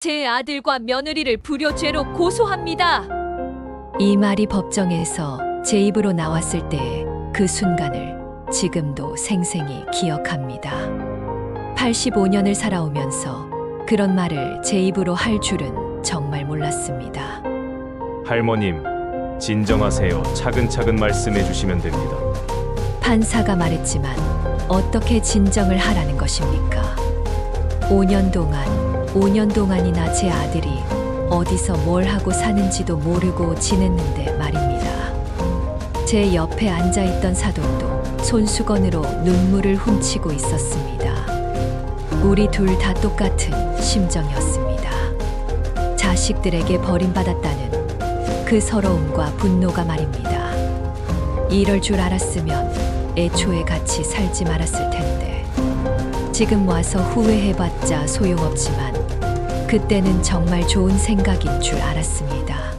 제 아들과 며느리를 불효죄로 고소합니다. 이 말이 법정에서 제 입으로 나왔을 때 그 순간을 지금도 생생히 기억합니다. 85년을 살아오면서 그런 말을 제 입으로 할 줄은 정말 몰랐습니다. 할머님, 진정하세요. 차근차근 말씀해 주시면 됩니다. 판사가 말했지만 어떻게 진정을 하라는 것입니까? 5년 동안이나 제 아들이 어디서 뭘 하고 사는지도 모르고 지냈는데 말입니다. 제 옆에 앉아있던 사돈도 손수건으로 눈물을 훔치고 있었습니다. 우리 둘 다 똑같은 심정이었습니다. 자식들에게 버림받았다는 그 서러움과 분노가 말입니다. 이럴 줄 알았으면 애초에 같이 살지 말았을 텐데. 지금 와서 후회해봤자 소용없지만 그때는 정말 좋은 생각인 줄 알았습니다.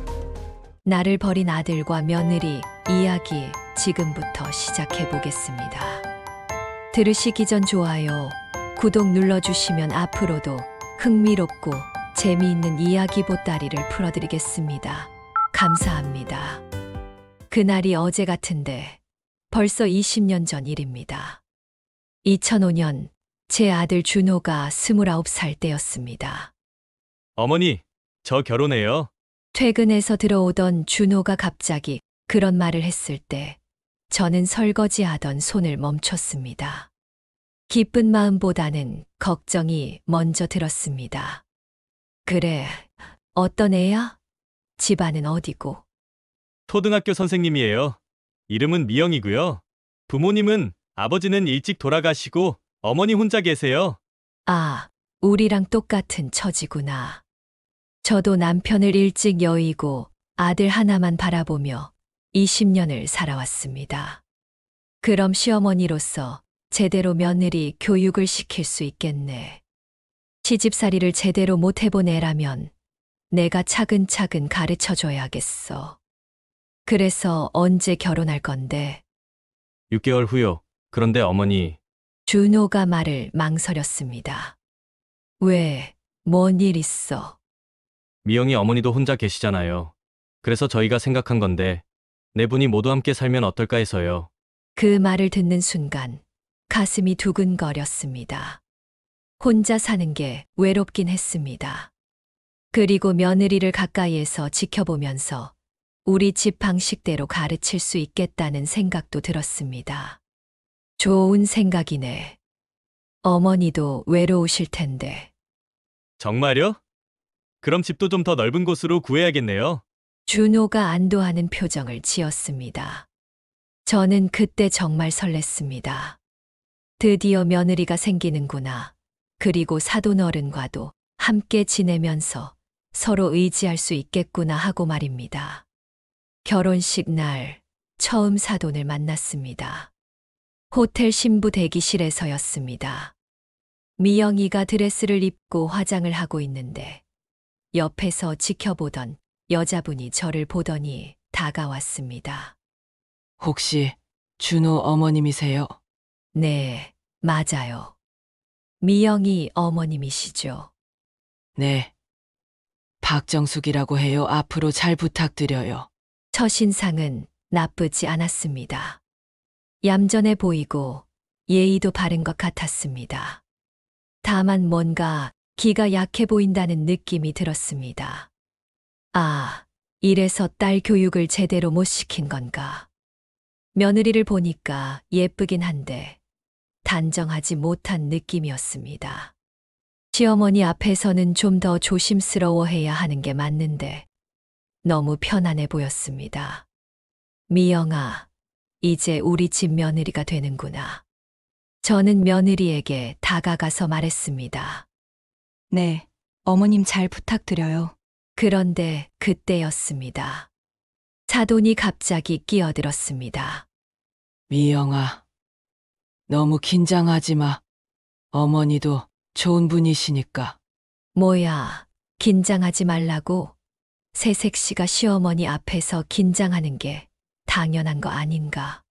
나를 버린 아들과 며느리 이야기 지금부터 시작해 보겠습니다. 들으시기 전 좋아요, 구독 눌러주시면 앞으로도 흥미롭고 재미있는 이야기 보따리를 풀어드리겠습니다. 감사합니다. 그날이 어제 같은데 벌써 20년 전 일입니다. 2005년 제 아들 준호가 29살 때였습니다. 어머니, 저 결혼해요. 퇴근해서 들어오던 준호가 갑자기 그런 말을 했을 때 저는 설거지하던 손을 멈췄습니다. 기쁜 마음보다는 걱정이 먼저 들었습니다. 그래, 어떤 애야? 집안은 어디고? 초등학교 선생님이에요. 이름은 미영이고요. 부모님은 아버지는 일찍 돌아가시고 어머니 혼자 계세요. 아, 우리랑 똑같은 처지구나. 저도 남편을 일찍 여의고 아들 하나만 바라보며 20년을 살아왔습니다. 그럼 시어머니로서 제대로 며느리 교육을 시킬 수 있겠네. 시집살이를 제대로 못 해본 애라면 내가 차근차근 가르쳐줘야겠어. 그래서 언제 결혼할 건데? 6개월 후요. 그런데 어머니, 준호가 말을 망설였습니다. 왜, 뭔 일 있어? 미영이 어머니도 혼자 계시잖아요. 그래서 저희가 생각한 건데 네 분이 모두 함께 살면 어떨까 해서요. 그 말을 듣는 순간 가슴이 두근거렸습니다. 혼자 사는 게 외롭긴 했습니다. 그리고 며느리를 가까이에서 지켜보면서 우리 집 방식대로 가르칠 수 있겠다는 생각도 들었습니다. 좋은 생각이네. 어머니도 외로우실 텐데. 정말요? 그럼 집도 좀 더 넓은 곳으로 구해야겠네요. 준호가 안도하는 표정을 지었습니다. 저는 그때 정말 설렜습니다. 드디어 며느리가 생기는구나. 그리고 사돈 어른과도 함께 지내면서 서로 의지할 수 있겠구나 하고 말입니다. 결혼식 날 처음 사돈을 만났습니다. 호텔 신부 대기실에서였습니다. 미영이가 드레스를 입고 화장을 하고 있는데 옆에서 지켜보던 여자분이 저를 보더니 다가왔습니다. 혹시 준호 어머님이세요? 네, 맞아요. 미영이 어머님이시죠. 네. 박정숙이라고 해요. 앞으로 잘 부탁드려요. 첫인상은 나쁘지 않았습니다. 얌전해 보이고 예의도 바른 것 같았습니다. 다만 뭔가 기가 약해 보인다는 느낌이 들었습니다. 아, 이래서 딸 교육을 제대로 못 시킨 건가. 며느리를 보니까 예쁘긴 한데 단정하지 못한 느낌이었습니다. 시어머니 앞에서는 좀 더 조심스러워해야 하는 게 맞는데 너무 편안해 보였습니다. 미영아, 이제 우리 집 며느리가 되는구나. 저는 며느리에게 다가가서 말했습니다. 네, 어머님 잘 부탁드려요. 그런데 그때였습니다. 사돈이 갑자기 끼어들었습니다. 미영아, 너무 긴장하지 마. 어머니도 좋은 분이시니까. 뭐야, 긴장하지 말라고? 새색 씨가 시어머니 앞에서 긴장하는 게 당연한 거 아닌가?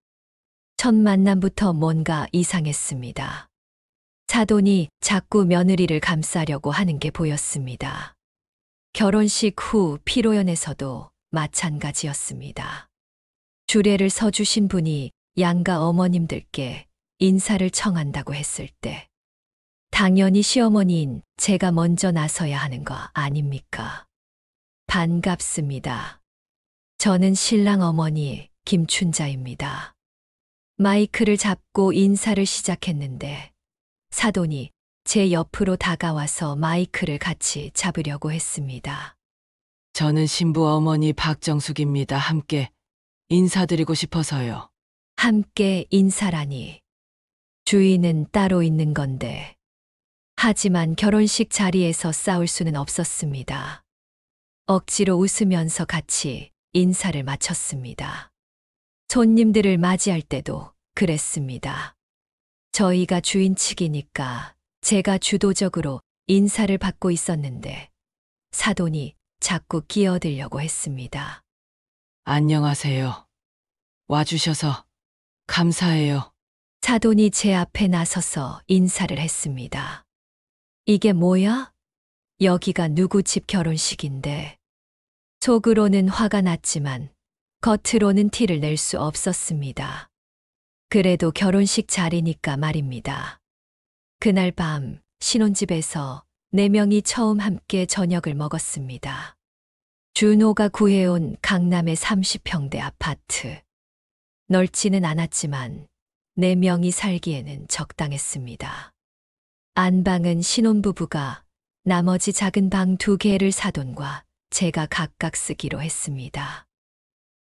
첫 만남부터 뭔가 이상했습니다. 사돈이 자꾸 며느리를 감싸려고 하는 게 보였습니다. 결혼식 후 피로연에서도 마찬가지였습니다. 주례를 서주신 분이 양가 어머님들께 인사를 청한다고 했을 때 당연히 시어머니인 제가 먼저 나서야 하는 거 아닙니까? 반갑습니다. 저는 신랑 어머니 김춘자입니다. 마이크를 잡고 인사를 시작했는데 사돈이 제 옆으로 다가와서 마이크를 같이 잡으려고 했습니다. 저는 신부 어머니 박정숙입니다. 함께 인사드리고 싶어서요. 함께 인사라니. 주인은 따로 있는 건데. 하지만 결혼식 자리에서 싸울 수는 없었습니다. 억지로 웃으면서 같이 인사를 마쳤습니다. 손님들을 맞이할 때도 그랬습니다. 저희가 주인 측이니까 제가 주도적으로 인사를 받고 있었는데 사돈이 자꾸 끼어들려고 했습니다. 안녕하세요. 와주셔서 감사해요. 사돈이 제 앞에 나서서 인사를 했습니다. 이게 뭐야? 여기가 누구 집 결혼식인데. 속으로는 화가 났지만 겉으로는 티를 낼 수 없었습니다. 그래도 결혼식 자리니까 말입니다. 그날 밤 신혼집에서 4명이 처음 함께 저녁을 먹었습니다. 준호가 구해온 강남의 30평대 아파트. 넓지는 않았지만 4명이 살기에는 적당했습니다. 안방은 신혼부부가 나머지 작은 방 2개를 사돈과 제가 각각 쓰기로 했습니다.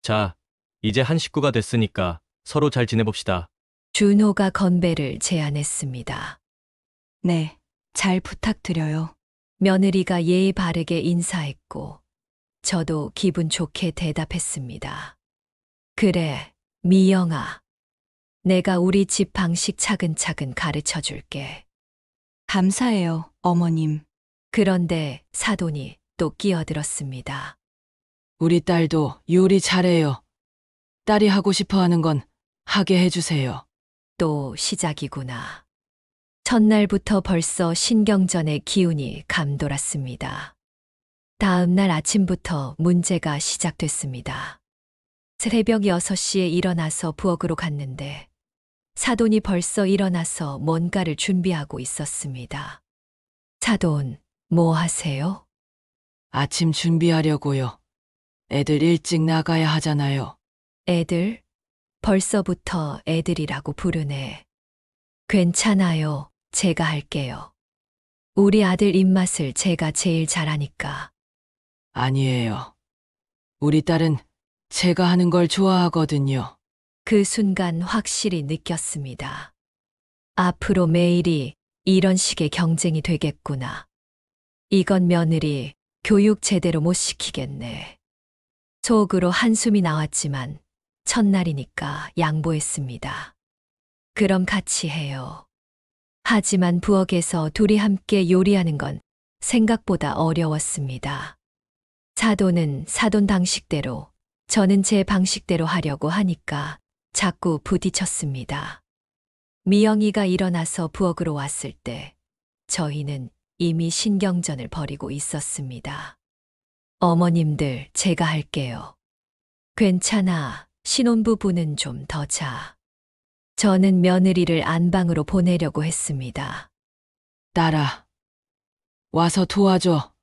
자, 이제 한 식구가 됐으니까 서로 잘 지내봅시다. 준호가 건배를 제안했습니다. 네, 잘 부탁드려요. 며느리가 예의 바르게 인사했고 저도 기분 좋게 대답했습니다. 그래, 미영아. 내가 우리 집 방식 차근차근 가르쳐 줄게. 감사해요, 어머님. 그런데 사돈이 또 끼어들었습니다. 우리 딸도 요리 잘해요. 딸이 하고 싶어 하는 건 하게 해주세요. 또 시작이구나. 첫날부터 벌써 신경전의 기운이 감돌았습니다. 다음 날 아침부터 문제가 시작됐습니다. 새벽 6시에 일어나서 부엌으로 갔는데 사돈이 벌써 일어나서 뭔가를 준비하고 있었습니다. 사돈, 뭐 하세요? 아침 준비하려고요. 애들 일찍 나가야 하잖아요. 애들? 벌써부터 애들이라고 부르네. 괜찮아요. 제가 할게요. 우리 아들 입맛을 제가 제일 잘하니까. 아니에요. 우리 딸은 제가 하는 걸 좋아하거든요. 그 순간 확실히 느꼈습니다. 앞으로 매일이 이런 식의 경쟁이 되겠구나. 이건 며느리 교육 제대로 못 시키겠네. 속으로 한숨이 나왔지만 첫날이니까 양보했습니다. 그럼 같이 해요. 하지만 부엌에서 둘이 함께 요리하는 건 생각보다 어려웠습니다. 사돈은 사돈 방식대로, 저는 제 방식대로 하려고 하니까 자꾸 부딪혔습니다. 미영이가 일어나서 부엌으로 왔을 때 저희는 이미 신경전을 벌이고 있었습니다. 어머님들, 제가 할게요. 괜찮아. 신혼부부는 좀 더 자. 저는 며느리를 안방으로 보내려고 했습니다. 딸아, 와서 도와줘.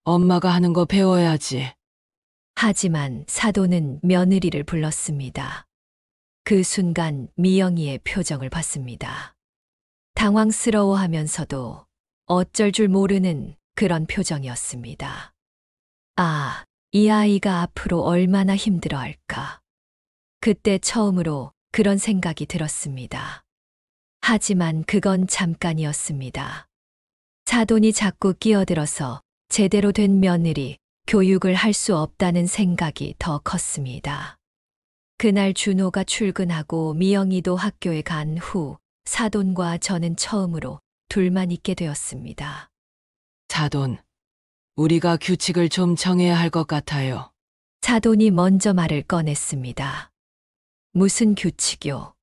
엄마가 하는 거 배워야지. 하지만 사돈은 며느리를 불렀습니다. 그 순간 미영이의 표정을 봤습니다. 당황스러워하면서도 어쩔 줄 모르는 그런 표정이었습니다. 아, 이 아이가 앞으로 얼마나 힘들어할까. 그때 처음으로 그런 생각이 들었습니다. 하지만 그건 잠깐이었습니다. 사돈이 자꾸 끼어들어서 제대로 된 며느리 교육을 할 수 없다는 생각이 더 컸습니다. 그날 준호가 출근하고 미영이도 학교에 간 후 사돈과 저는 처음으로 둘만 있게 되었습니다. 사돈, 우리가 규칙을 좀 정해야 할 것 같아요. 사돈이 먼저 말을 꺼냈습니다. 무슨 규칙이요?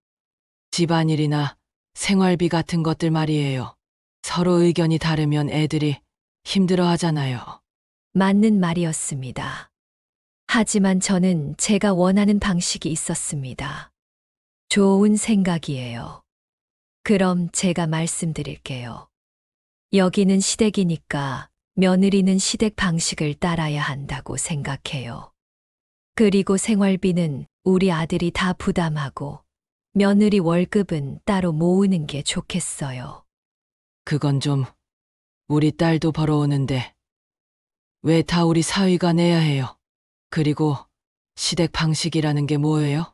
집안일이나 생활비 같은 것들 말이에요. 서로 의견이 다르면 애들이 힘들어 하잖아요. 맞는 말이었습니다. 하지만 저는 제가 원하는 방식이 있었습니다. 좋은 생각이에요. 그럼 제가 말씀드릴게요. 여기는 시댁이니까 며느리는 시댁 방식을 따라야 한다고 생각해요. 그리고 생활비는 우리 아들이 다 부담하고 며느리 월급은 따로 모으는 게 좋겠어요. 그건 좀 우리 딸도 벌어오는데 왜 다 우리 사위가 내야 해요? 그리고 시댁 방식이라는 게 뭐예요?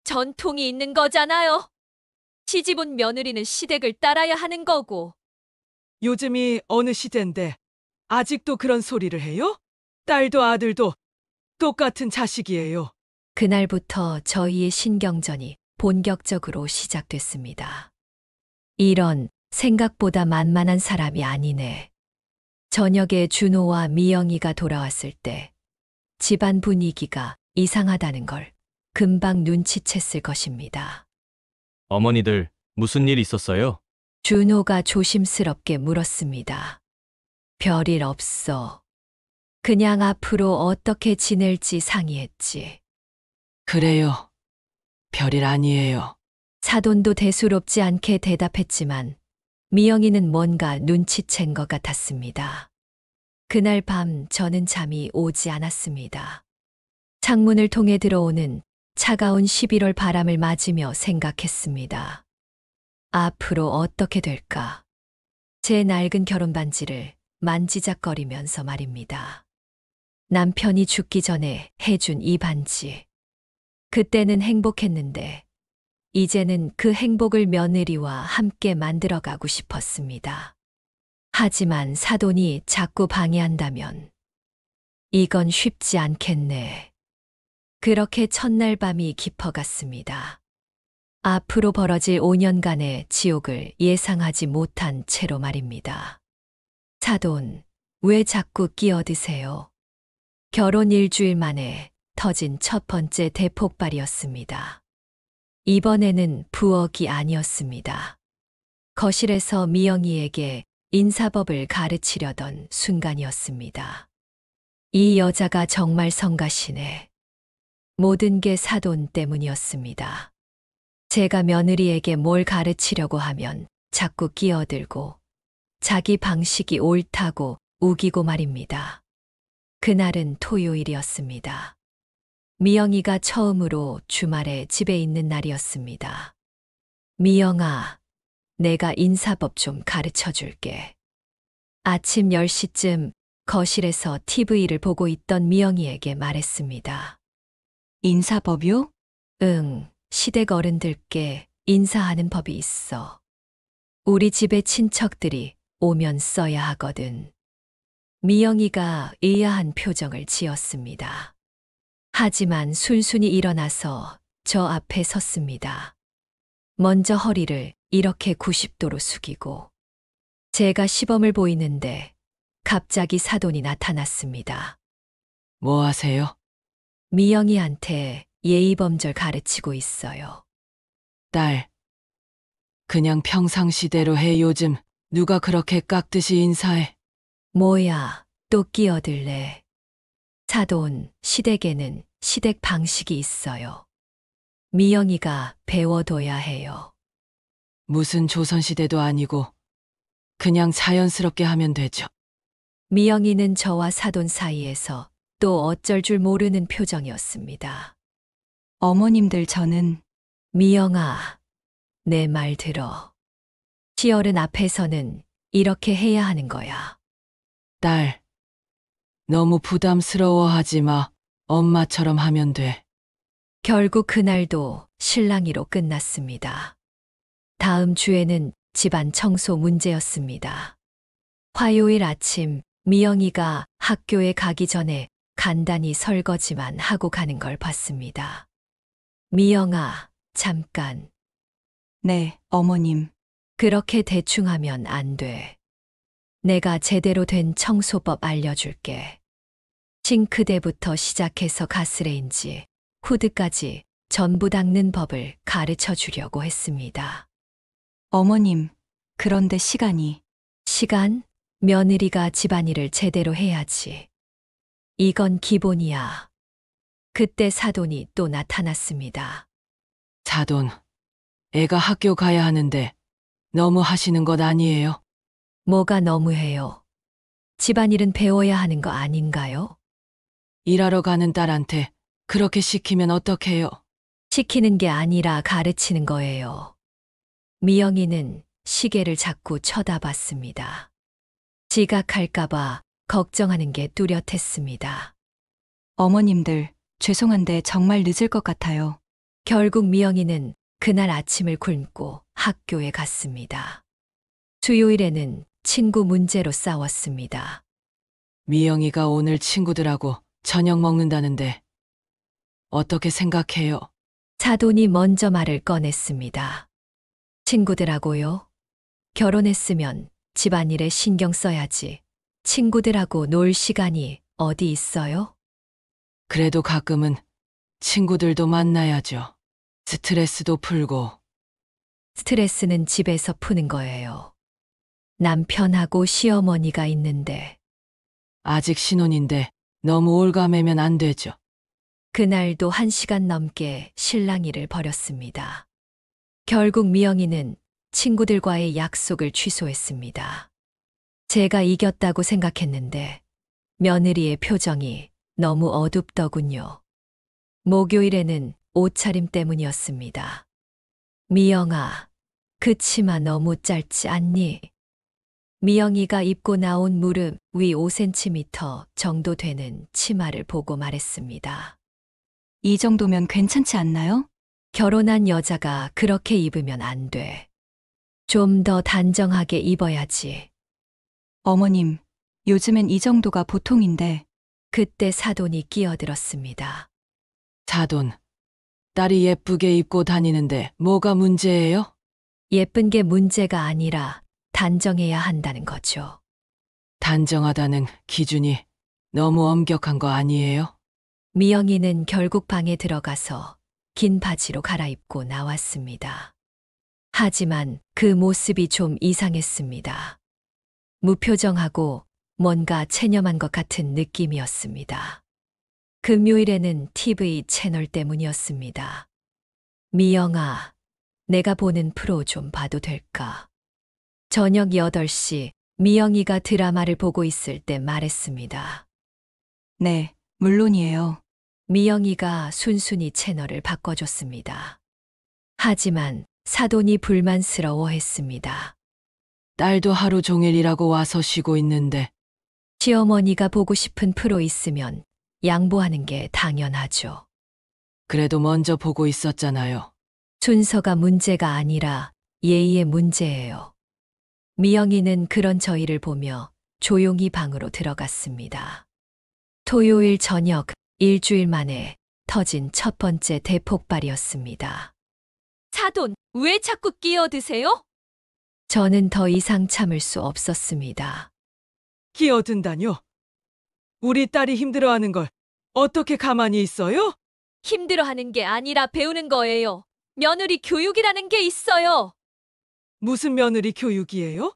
전통이 있는 거잖아요. 시집온 며느리는 시댁을 따라야 하는 거고. 요즘이 어느 시대인데 아직도 그런 소리를 해요? 딸도 아들도 똑같은 자식이에요. 그날부터 저희의 신경전이 본격적으로 시작됐습니다. 이런 생각보다 만만한 사람이 아니네. 저녁에 준호와 미영이가 돌아왔을 때 집안 분위기가 이상하다는 걸 금방 눈치챘을 것입니다. 어머니들, 무슨 일 있었어요? 준호가 조심스럽게 물었습니다. 별일 없어. 그냥 앞으로 어떻게 지낼지 상의했지. 그래요. 별일 아니에요. 사돈도 대수롭지 않게 대답했지만 미영이는 뭔가 눈치챈 것 같았습니다. 그날 밤 저는 잠이 오지 않았습니다. 창문을 통해 들어오는 차가운 11월 바람을 맞으며 생각했습니다. 앞으로 어떻게 될까? 제 낡은 결혼 반지를 만지작거리면서 말입니다. 남편이 죽기 전에 해준 이 반지. 그때는 행복했는데 이제는 그 행복을 며느리와 함께 만들어가고 싶었습니다. 하지만 사돈이 자꾸 방해한다면 이건 쉽지 않겠네. 그렇게 첫날 밤이 깊어갔습니다. 앞으로 벌어질 5년간의 지옥을 예상하지 못한 채로 말입니다. 사돈, 왜 자꾸 끼어드세요? 결혼 일주일 만에 터진 첫 번째 대폭발이었습니다. 이번에는 부엌이 아니었습니다. 거실에서 미영이에게 인사법을 가르치려던 순간이었습니다. 이 여자가 정말 성가시네. 모든 게 사돈 때문이었습니다. 제가 며느리에게 뭘 가르치려고 하면 자꾸 끼어들고 자기 방식이 옳다고 우기고 말입니다. 그날은 토요일이었습니다. 미영이가 처음으로 주말에 집에 있는 날이었습니다. 미영아, 내가 인사법 좀 가르쳐 줄게. 아침 10시쯤 거실에서 TV를 보고 있던 미영이에게 말했습니다. 인사법요? 응, 시댁 어른들께 인사하는 법이 있어. 우리 집에 친척들이 오면 써야 하거든. 미영이가 의아한 표정을 지었습니다. 하지만 순순히 일어나서 저 앞에 섰습니다. 먼저 허리를 이렇게 90도로 숙이고 제가 시범을 보이는데 갑자기 사돈이 나타났습니다. 뭐 하세요? 미영이한테 예의범절 가르치고 있어요. 딸. 그냥 평상시대로 해. 요즘 누가 그렇게 깍듯이 인사해. 뭐야, 또 끼어들래. 사돈, 시댁에는 시댁 방식이 있어요. 미영이가 배워둬야 해요. 무슨 조선시대도 아니고 그냥 자연스럽게 하면 되죠. 미영이는 저와 사돈 사이에서 또 어쩔 줄 모르는 표정이었습니다. 어머님들 저는 미영아, 내 말 들어. 시어른 앞에서는 이렇게 해야 하는 거야. 딸. 너무 부담스러워하지 마. 엄마처럼 하면 돼. 결국 그날도 실랑이로 끝났습니다. 다음 주에는 집안 청소 문제였습니다. 화요일 아침 미영이가 학교에 가기 전에 간단히 설거지만 하고 가는 걸 봤습니다. 미영아, 잠깐. 네, 어머님. 그렇게 대충 하면 안 돼. 내가 제대로 된 청소법 알려줄게. 싱크대부터 시작해서 가스레인지, 후드까지 전부 닦는 법을 가르쳐 주려고 했습니다. 어머님, 그런데 시간이 시간? 며느리가 집안일을 제대로 해야지. 이건 기본이야. 그때 사돈이 또 나타났습니다. 사돈, 애가 학교 가야 하는데 너무 하시는 것 아니에요? 뭐가 너무해요. 집안일은 배워야 하는 거 아닌가요? 일하러 가는 딸한테 그렇게 시키면 어떡해요? 시키는 게 아니라 가르치는 거예요. 미영이는 시계를 자꾸 쳐다봤습니다. 지각할까봐 걱정하는 게 뚜렷했습니다. 어머님들, 죄송한데 정말 늦을 것 같아요. 결국 미영이는 그날 아침을 굶고 학교에 갔습니다. 수요일에는 친구 문제로 싸웠습니다. 미영이가 오늘 친구들하고 저녁 먹는다는데 어떻게 생각해요? 사돈이 먼저 말을 꺼냈습니다. 친구들하고요? 결혼했으면 집안일에 신경 써야지. 친구들하고 놀 시간이 어디 있어요? 그래도 가끔은 친구들도 만나야죠. 스트레스도 풀고. 스트레스는 집에서 푸는 거예요. 남편하고 시어머니가 있는데 아직 신혼인데 너무 올가매면 안 되죠. 그날도 1시간 넘게 실랑이를 벌였습니다. 결국 미영이는 친구들과의 약속을 취소했습니다. 제가 이겼다고 생각했는데 며느리의 표정이 너무 어둡더군요. 목요일에는 옷차림 때문이었습니다. 미영아, 그 치마 너무 짧지 않니? 미영이가 입고 나온 무릎 위 5cm 정도 되는 치마를 보고 말했습니다. 이 정도면 괜찮지 않나요? 결혼한 여자가 그렇게 입으면 안 돼. 좀 더 단정하게 입어야지. 어머님, 요즘엔 이 정도가 보통인데 그때 사돈이 끼어들었습니다. 사돈, 딸이 예쁘게 입고 다니는데 뭐가 문제예요? 예쁜 게 문제가 아니라 단정해야 한다는 거죠. 단정하다는 기준이 너무 엄격한 거 아니에요? 미영이는 결국 방에 들어가서 긴 바지로 갈아입고 나왔습니다. 하지만 그 모습이 좀 이상했습니다. 무표정하고 뭔가 체념한 것 같은 느낌이었습니다. 금요일에는 TV 채널 때문이었습니다. 미영아, 내가 보는 프로 좀 봐도 될까? 저녁 8시 미영이가 드라마를 보고 있을 때 말했습니다. 네, 물론이에요. 미영이가 순순히 채널을 바꿔줬습니다. 하지만 사돈이 불만스러워했습니다. 딸도 하루 종일 일하고 와서 쉬고 있는데 시어머니가 보고 싶은 프로 있으면 양보하는 게 당연하죠. 그래도 먼저 보고 있었잖아요. 순서가 문제가 아니라 예의의 문제예요. 미영이는 그런 저희를 보며 조용히 방으로 들어갔습니다. 토요일 저녁, 일주일 만에 터진 첫 번째 대폭발이었습니다. 사돈, 왜 자꾸 끼어드세요? 저는 더 이상 참을 수 없었습니다. 끼어든다뇨? 우리 딸이 힘들어하는 걸 어떻게 가만히 있어요? 힘들어하는 게 아니라 배우는 거예요. 며느리 교육이라는 게 있어요. 무슨 며느리 교육이에요?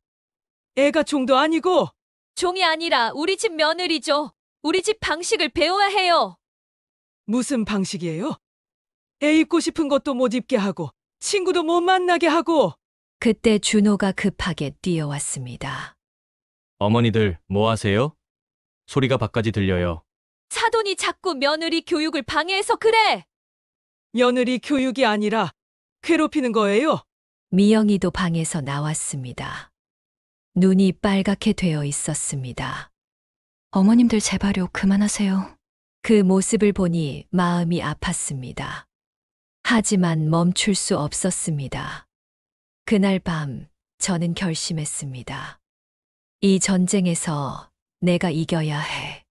애가 종도 아니고. 종이 아니라 우리 집 며느리죠. 우리 집 방식을 배워야 해요. 무슨 방식이에요? 애 입고 싶은 것도 못 입게 하고 친구도 못 만나게 하고. 그때 준호가 급하게 뛰어왔습니다. 어머니들 뭐 하세요? 소리가 밖까지 들려요. 사돈이 자꾸 며느리 교육을 방해해서 그래. 며느리 교육이 아니라 괴롭히는 거예요. 미영이도 방에서 나왔습니다. 눈이 빨갛게 되어 있었습니다. 어머님들 제발요, 그만하세요. 그 모습을 보니 마음이 아팠습니다. 하지만 멈출 수 없었습니다. 그날 밤 저는 결심했습니다. 이 전쟁에서 내가 이겨야 해.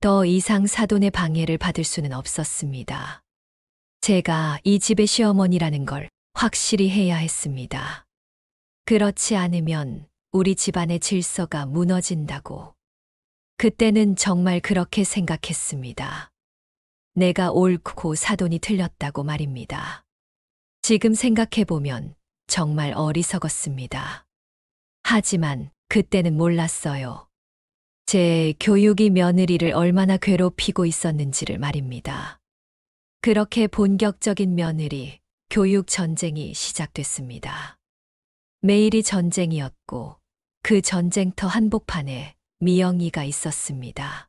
더 이상 사돈의 방해를 받을 수는 없었습니다. 제가 이 집의 시어머니라는 걸 확실히 해야 했습니다. 그렇지 않으면 우리 집안의 질서가 무너진다고. 그때는 정말 그렇게 생각했습니다. 내가 옳고 사돈이 틀렸다고 말입니다. 지금 생각해보면 정말 어리석었습니다. 하지만 그때는 몰랐어요. 제 교육이 며느리를 얼마나 괴롭히고 있었는지를 말입니다. 그렇게 본격적인 며느리 교육 전쟁이 시작됐습니다. 매일이 전쟁이었고 그 전쟁터 한복판에 미영이가 있었습니다.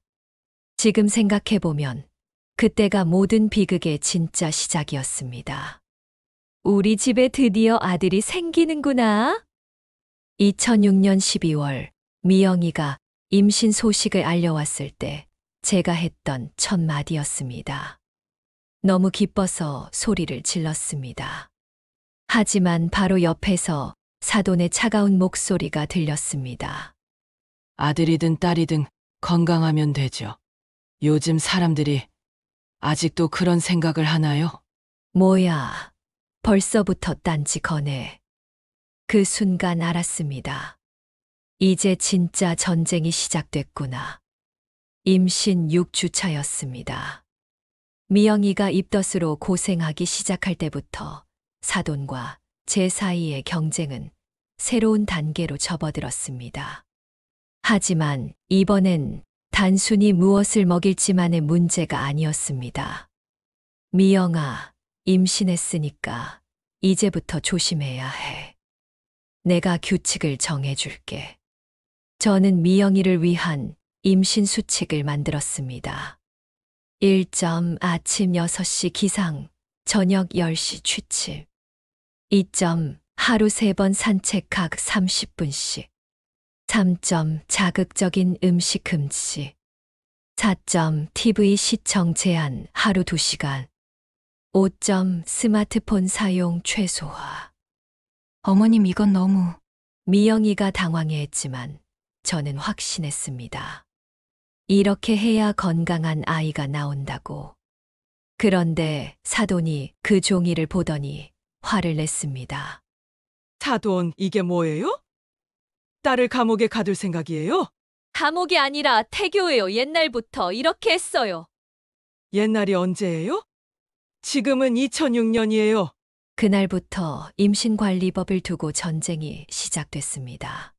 지금 생각해보면 그때가 모든 비극의 진짜 시작이었습니다. 우리 집에 드디어 아들이 생기는구나. 2006년 12월 미영이가 임신 소식을 알려왔을 때 제가 했던 첫 마디였습니다. 너무 기뻐서 소리를 질렀습니다. 하지만 바로 옆에서 사돈의 차가운 목소리가 들렸습니다. 아들이든 딸이든 건강하면 되죠. 요즘 사람들이 아직도 그런 생각을 하나요? 뭐야, 벌써부터 딴지 거네. 그 순간 알았습니다. 이제 진짜 전쟁이 시작됐구나. 임신 6주차였습니다. 미영이가 입덧으로 고생하기 시작할 때부터 사돈과 제 사이의 경쟁은 새로운 단계로 접어들었습니다. 하지만 이번엔 단순히 무엇을 먹일지만의 문제가 아니었습니다. 미영아, 임신했으니까 이제부터 조심해야 해. 내가 규칙을 정해줄게. 저는 미영이를 위한 임신 수칙을 만들었습니다. 1점 아침 6시 기상, 저녁 10시 취침. 2점 하루 3번 산책 각 30분씩. 3점 자극적인 음식 금지. 4점 TV 시청 제한 하루 2시간. 5점 스마트폰 사용 최소화. 어머님, 이건 너무. 미영이가 당황해했지만 저는 확신했습니다. 이렇게 해야 건강한 아이가 나온다고. 그런데 사돈이 그 종이를 보더니 화를 냈습니다. 사돈, 이게 뭐예요? 딸을 감옥에 가둘 생각이에요? 감옥이 아니라 태교예요. 옛날부터 이렇게 했어요. 옛날이 언제예요? 지금은 2006년이에요. 그날부터 임신관리법을 두고 전쟁이 시작됐습니다.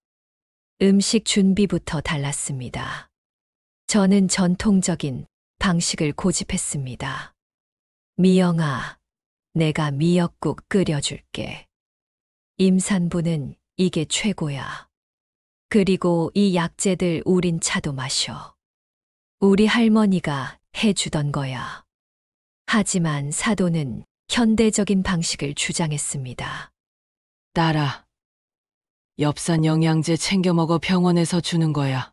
음식 준비부터 달랐습니다. 저는 전통적인 방식을 고집했습니다. 미영아, 내가 미역국 끓여줄게. 임산부는 이게 최고야. 그리고 이 약재들 우린 차도 마셔. 우리 할머니가 해주던 거야. 하지만 사돈은 현대적인 방식을 주장했습니다. 딸아, 엽산 영양제 챙겨 먹어. 병원에서 주는 거야.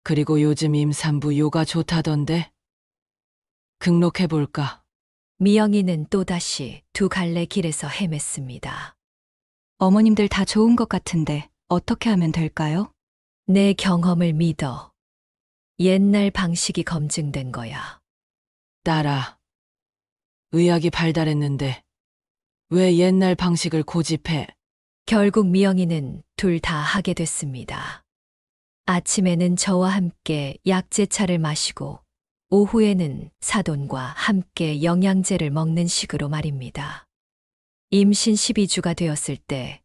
그리고 요즘 임산부 요가 좋다던데. 등록해볼까? 미영이는 또다시 두 갈래 길에서 헤맸습니다. 어머님들 다 좋은 것 같은데 어떻게 하면 될까요? 내 경험을 믿어. 옛날 방식이 검증된 거야. 딸아, 의학이 발달했는데 왜 옛날 방식을 고집해? 결국 미영이는 둘 다 하게 됐습니다. 아침에는 저와 함께 약재차를 마시고 오후에는 사돈과 함께 영양제를 먹는 식으로 말입니다. 임신 12주가 되었을 때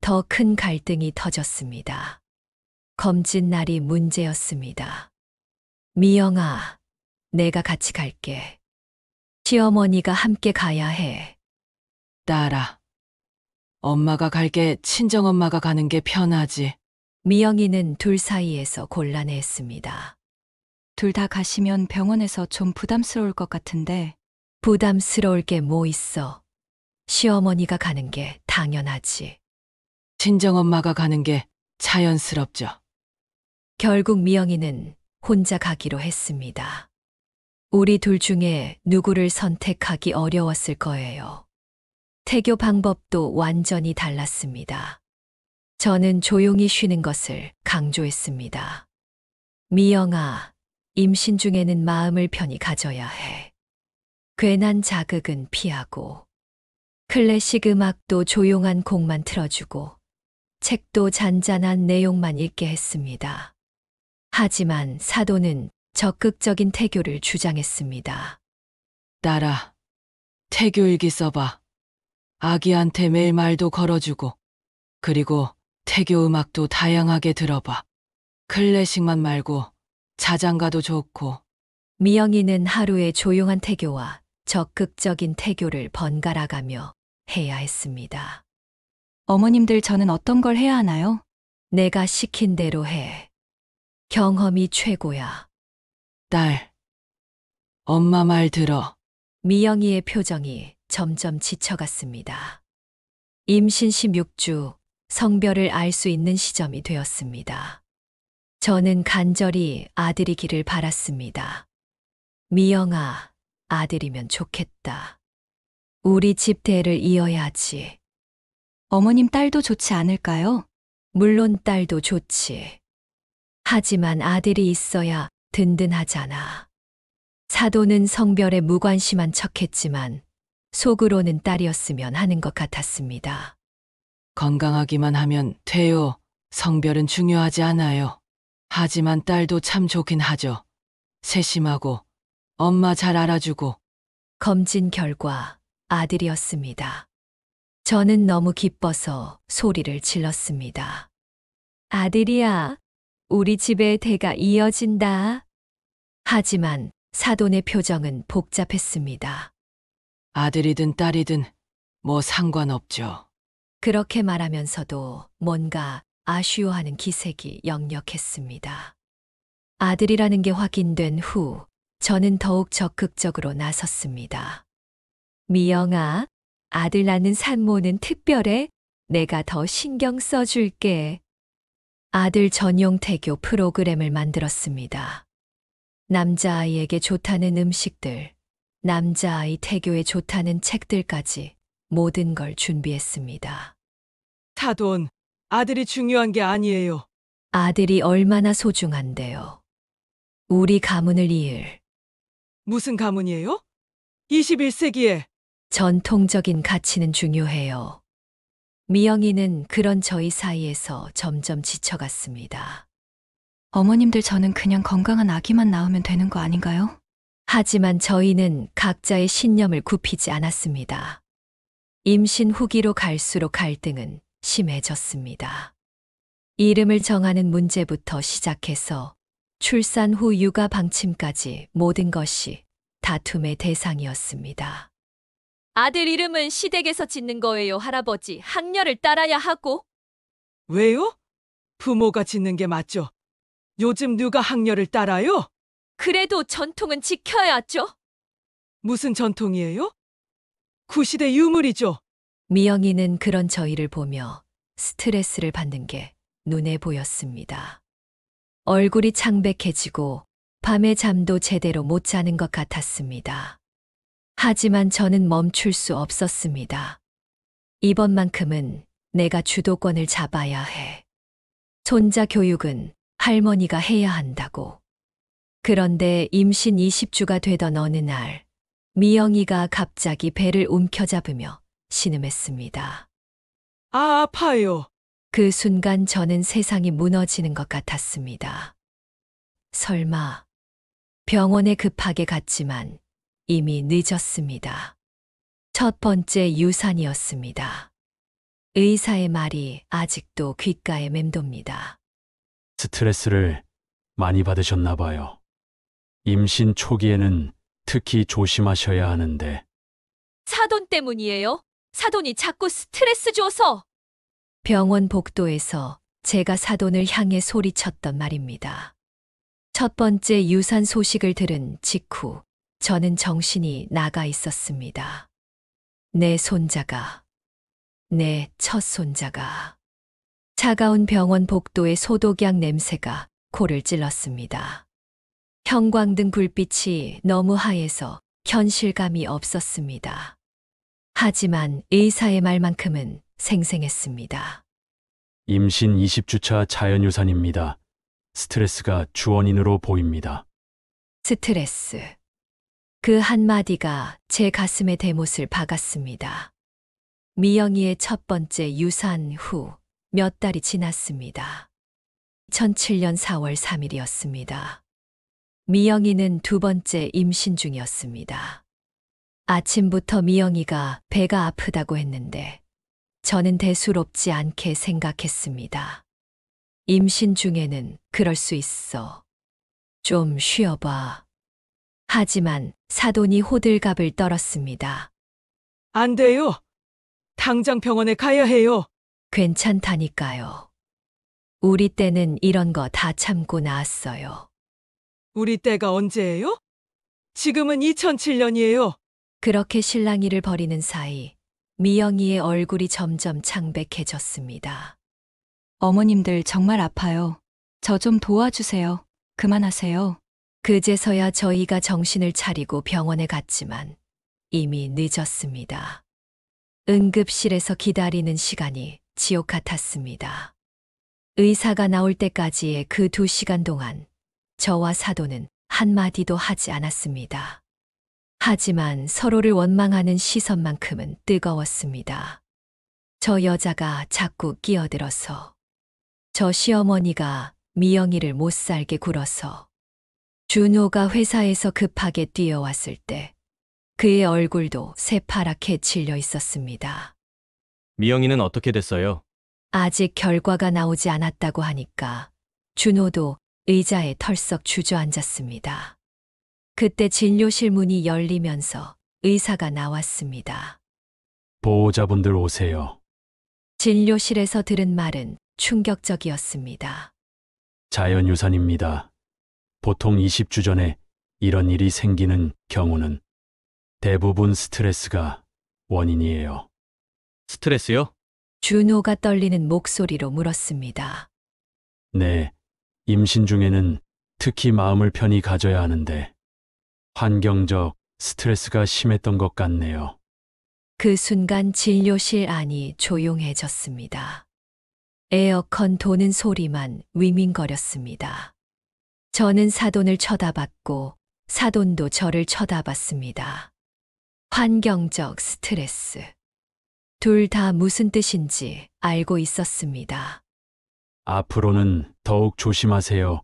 더 큰 갈등이 터졌습니다. 검진 날이 문제였습니다. 미영아, 내가 같이 갈게. 시어머니가 함께 가야 해. 딸아, 엄마가 갈게. 친정엄마가 가는 게 편하지. 미영이는 둘 사이에서 곤란해했습니다. 둘 다 가시면 병원에서 좀 부담스러울 것 같은데. 부담스러울 게 뭐 있어. 시어머니가 가는 게 당연하지. 친정엄마가 가는 게 자연스럽죠. 결국 미영이는 혼자 가기로 했습니다. 우리 둘 중에 누구를 선택하기 어려웠을 거예요. 태교 방법도 완전히 달랐습니다. 저는 조용히 쉬는 것을 강조했습니다. 미영아, 임신 중에는 마음을 편히 가져야 해. 괜한 자극은 피하고, 클래식 음악도 조용한 곡만 틀어주고, 책도 잔잔한 내용만 읽게 했습니다. 하지만 사돈은 적극적인 태교를 주장했습니다. 딸아, 태교일기 써봐. 아기한테 매일 말도 걸어주고, 그리고 태교 음악도 다양하게 들어봐. 클래식만 말고 자장가도 좋고. 미영이는 하루의 조용한 태교와 적극적인 태교를 번갈아가며 해야 했습니다. 어머님들 저는 어떤 걸 해야 하나요? 내가 시킨 대로 해. 경험이 최고야. 딸, 엄마 말 들어. 미영이의 표정이 점점 지쳐갔습니다. 임신 16주, 성별을 알 수 있는 시점이 되었습니다. 저는 간절히 아들이기를 바랐습니다. 미영아, 아들이면 좋겠다. 우리 집 대를 이어야지. 어머님 딸도 좋지 않을까요? 물론 딸도 좋지. 하지만 아들이 있어야 든든하잖아. 사도는 성별에 무관심한 척했지만 속으로는 딸이었으면 하는 것 같았습니다. 건강하기만 하면 돼요. 성별은 중요하지 않아요. 하지만 딸도 참 좋긴 하죠. 세심하고 엄마 잘 알아주고. 검진 결과 아들이었습니다. 저는 너무 기뻐서 소리를 질렀습니다. 아들이야, 우리 집의 대가 이어진다. 하지만 사돈의 표정은 복잡했습니다. 아들이든 딸이든 뭐 상관없죠. 그렇게 말하면서도 뭔가 아쉬워하는 기색이 역력했습니다. 아들이라는 게 확인된 후 저는 더욱 적극적으로 나섰습니다. 미영아, 아들 낳는 산모는 특별해. 내가 더 신경 써줄게. 아들 전용 태교 프로그램을 만들었습니다. 남자아이에게 좋다는 음식들, 남자아이 태교에 좋다는 책들까지 모든 걸 준비했습니다. 사돈, 아들이 중요한 게 아니에요. 아들이 얼마나 소중한데요. 우리 가문을 이을 무슨 가문이에요? 21세기에. 전통적인 가치는 중요해요. 미영이는 그런 저희 사이에서 점점 지쳐갔습니다. 어머님들 저는 그냥 건강한 아기만 낳으면 되는 거 아닌가요? 하지만 저희는 각자의 신념을 굽히지 않았습니다. 임신 후기로 갈수록 갈등은 심해졌습니다. 이름을 정하는 문제부터 시작해서 출산 후 육아 방침까지 모든 것이 다툼의 대상이었습니다. 아들 이름은 시댁에서 짓는 거예요, 할아버지. 학렬을 따라야 하고. 왜요? 부모가 짓는 게 맞죠. 요즘 누가 학렬을 따라요? 그래도 전통은 지켜야죠. 무슨 전통이에요? 구시대 유물이죠. 미영이는 그런 저희를 보며 스트레스를 받는 게 눈에 보였습니다. 얼굴이 창백해지고 밤에 잠도 제대로 못 자는 것 같았습니다. 하지만 저는 멈출 수 없었습니다. 이번만큼은 내가 주도권을 잡아야 해. 손자 교육은 할머니가 해야 한다고. 그런데 임신 20주가 되던 어느 날, 미영이가 갑자기 배를 움켜잡으며 신음했습니다. 아, 아파요. 그 순간 저는 세상이 무너지는 것 같았습니다. 설마 병원에 급하게 갔지만 이미 늦었습니다. 첫 번째 유산이었습니다. 의사의 말이 아직도 귓가에 맴돕니다. 스트레스를 많이 받으셨나 봐요. 임신 초기에는 특히 조심하셔야 하는데. 사돈 때문이에요. 사돈이 자꾸 스트레스 줘서. 병원 복도에서 제가 사돈을 향해 소리쳤던 말입니다. 첫 번째 유산 소식을 들은 직후 저는 정신이 나가 있었습니다. 내 손자가, 내 첫 손자가. 차가운 병원 복도의 소독약 냄새가 코를 찔렀습니다. 형광등 불빛이 너무 하얘서 현실감이 없었습니다. 하지만 의사의 말만큼은 생생했습니다. 임신 20주차 자연유산입니다. 스트레스가 주원인으로 보입니다. 스트레스. 그 한마디가 제 가슴에 대못을 박았습니다. 미영이의 첫 번째 유산 후 몇 달이 지났습니다. 2007년 4월 3일이었습니다. 미영이는 두 번째 임신 중이었습니다. 아침부터 미영이가 배가 아프다고 했는데 저는 대수롭지 않게 생각했습니다. 임신 중에는 그럴 수 있어. 좀 쉬어봐. 하지만 사돈이 호들갑을 떨었습니다. 안 돼요. 당장 병원에 가야 해요. 괜찮다니까요. 우리 때는 이런 거 다 참고 나았어요. 우리 때가 언제예요? 지금은 2007년이에요. 그렇게 실랑이를 벌이는 사이 미영이의 얼굴이 점점 창백해졌습니다. 어머님들 정말 아파요. 저 좀 도와주세요. 그만하세요. 그제서야 저희가 정신을 차리고 병원에 갔지만 이미 늦었습니다. 응급실에서 기다리는 시간이 지옥 같았습니다. 의사가 나올 때까지의 그 2시간 동안 저와 사돈은 한마디도 하지 않았습니다. 하지만 서로를 원망하는 시선만큼은 뜨거웠습니다. 저 여자가 자꾸 끼어들어서, 저 시어머니가 미영이를 못 살게 굴어서, 준호가 회사에서 급하게 뛰어왔을 때 그의 얼굴도 새파랗게 질려 있었습니다. 미영이는 어떻게 됐어요? 아직 결과가 나오지 않았다고 하니까 준호도 의자에 털썩 주저앉았습니다. 그때 진료실 문이 열리면서 의사가 나왔습니다. 보호자분들 오세요. 진료실에서 들은 말은 충격적이었습니다. 자연유산입니다. 보통 20주 전에 이런 일이 생기는 경우는 대부분 스트레스가 원인이에요. 스트레스요? 준호가 떨리는 목소리로 물었습니다. 네, 임신 중에는 특히 마음을 편히 가져야 하는데 환경적 스트레스가 심했던 것 같네요. 그 순간 진료실 안이 조용해졌습니다. 에어컨 도는 소리만 윙윙거렸습니다. 저는 사돈을 쳐다봤고 사돈도 저를 쳐다봤습니다. 환경적 스트레스. 둘 다 무슨 뜻인지 알고 있었습니다. 앞으로는 더욱 조심하세요.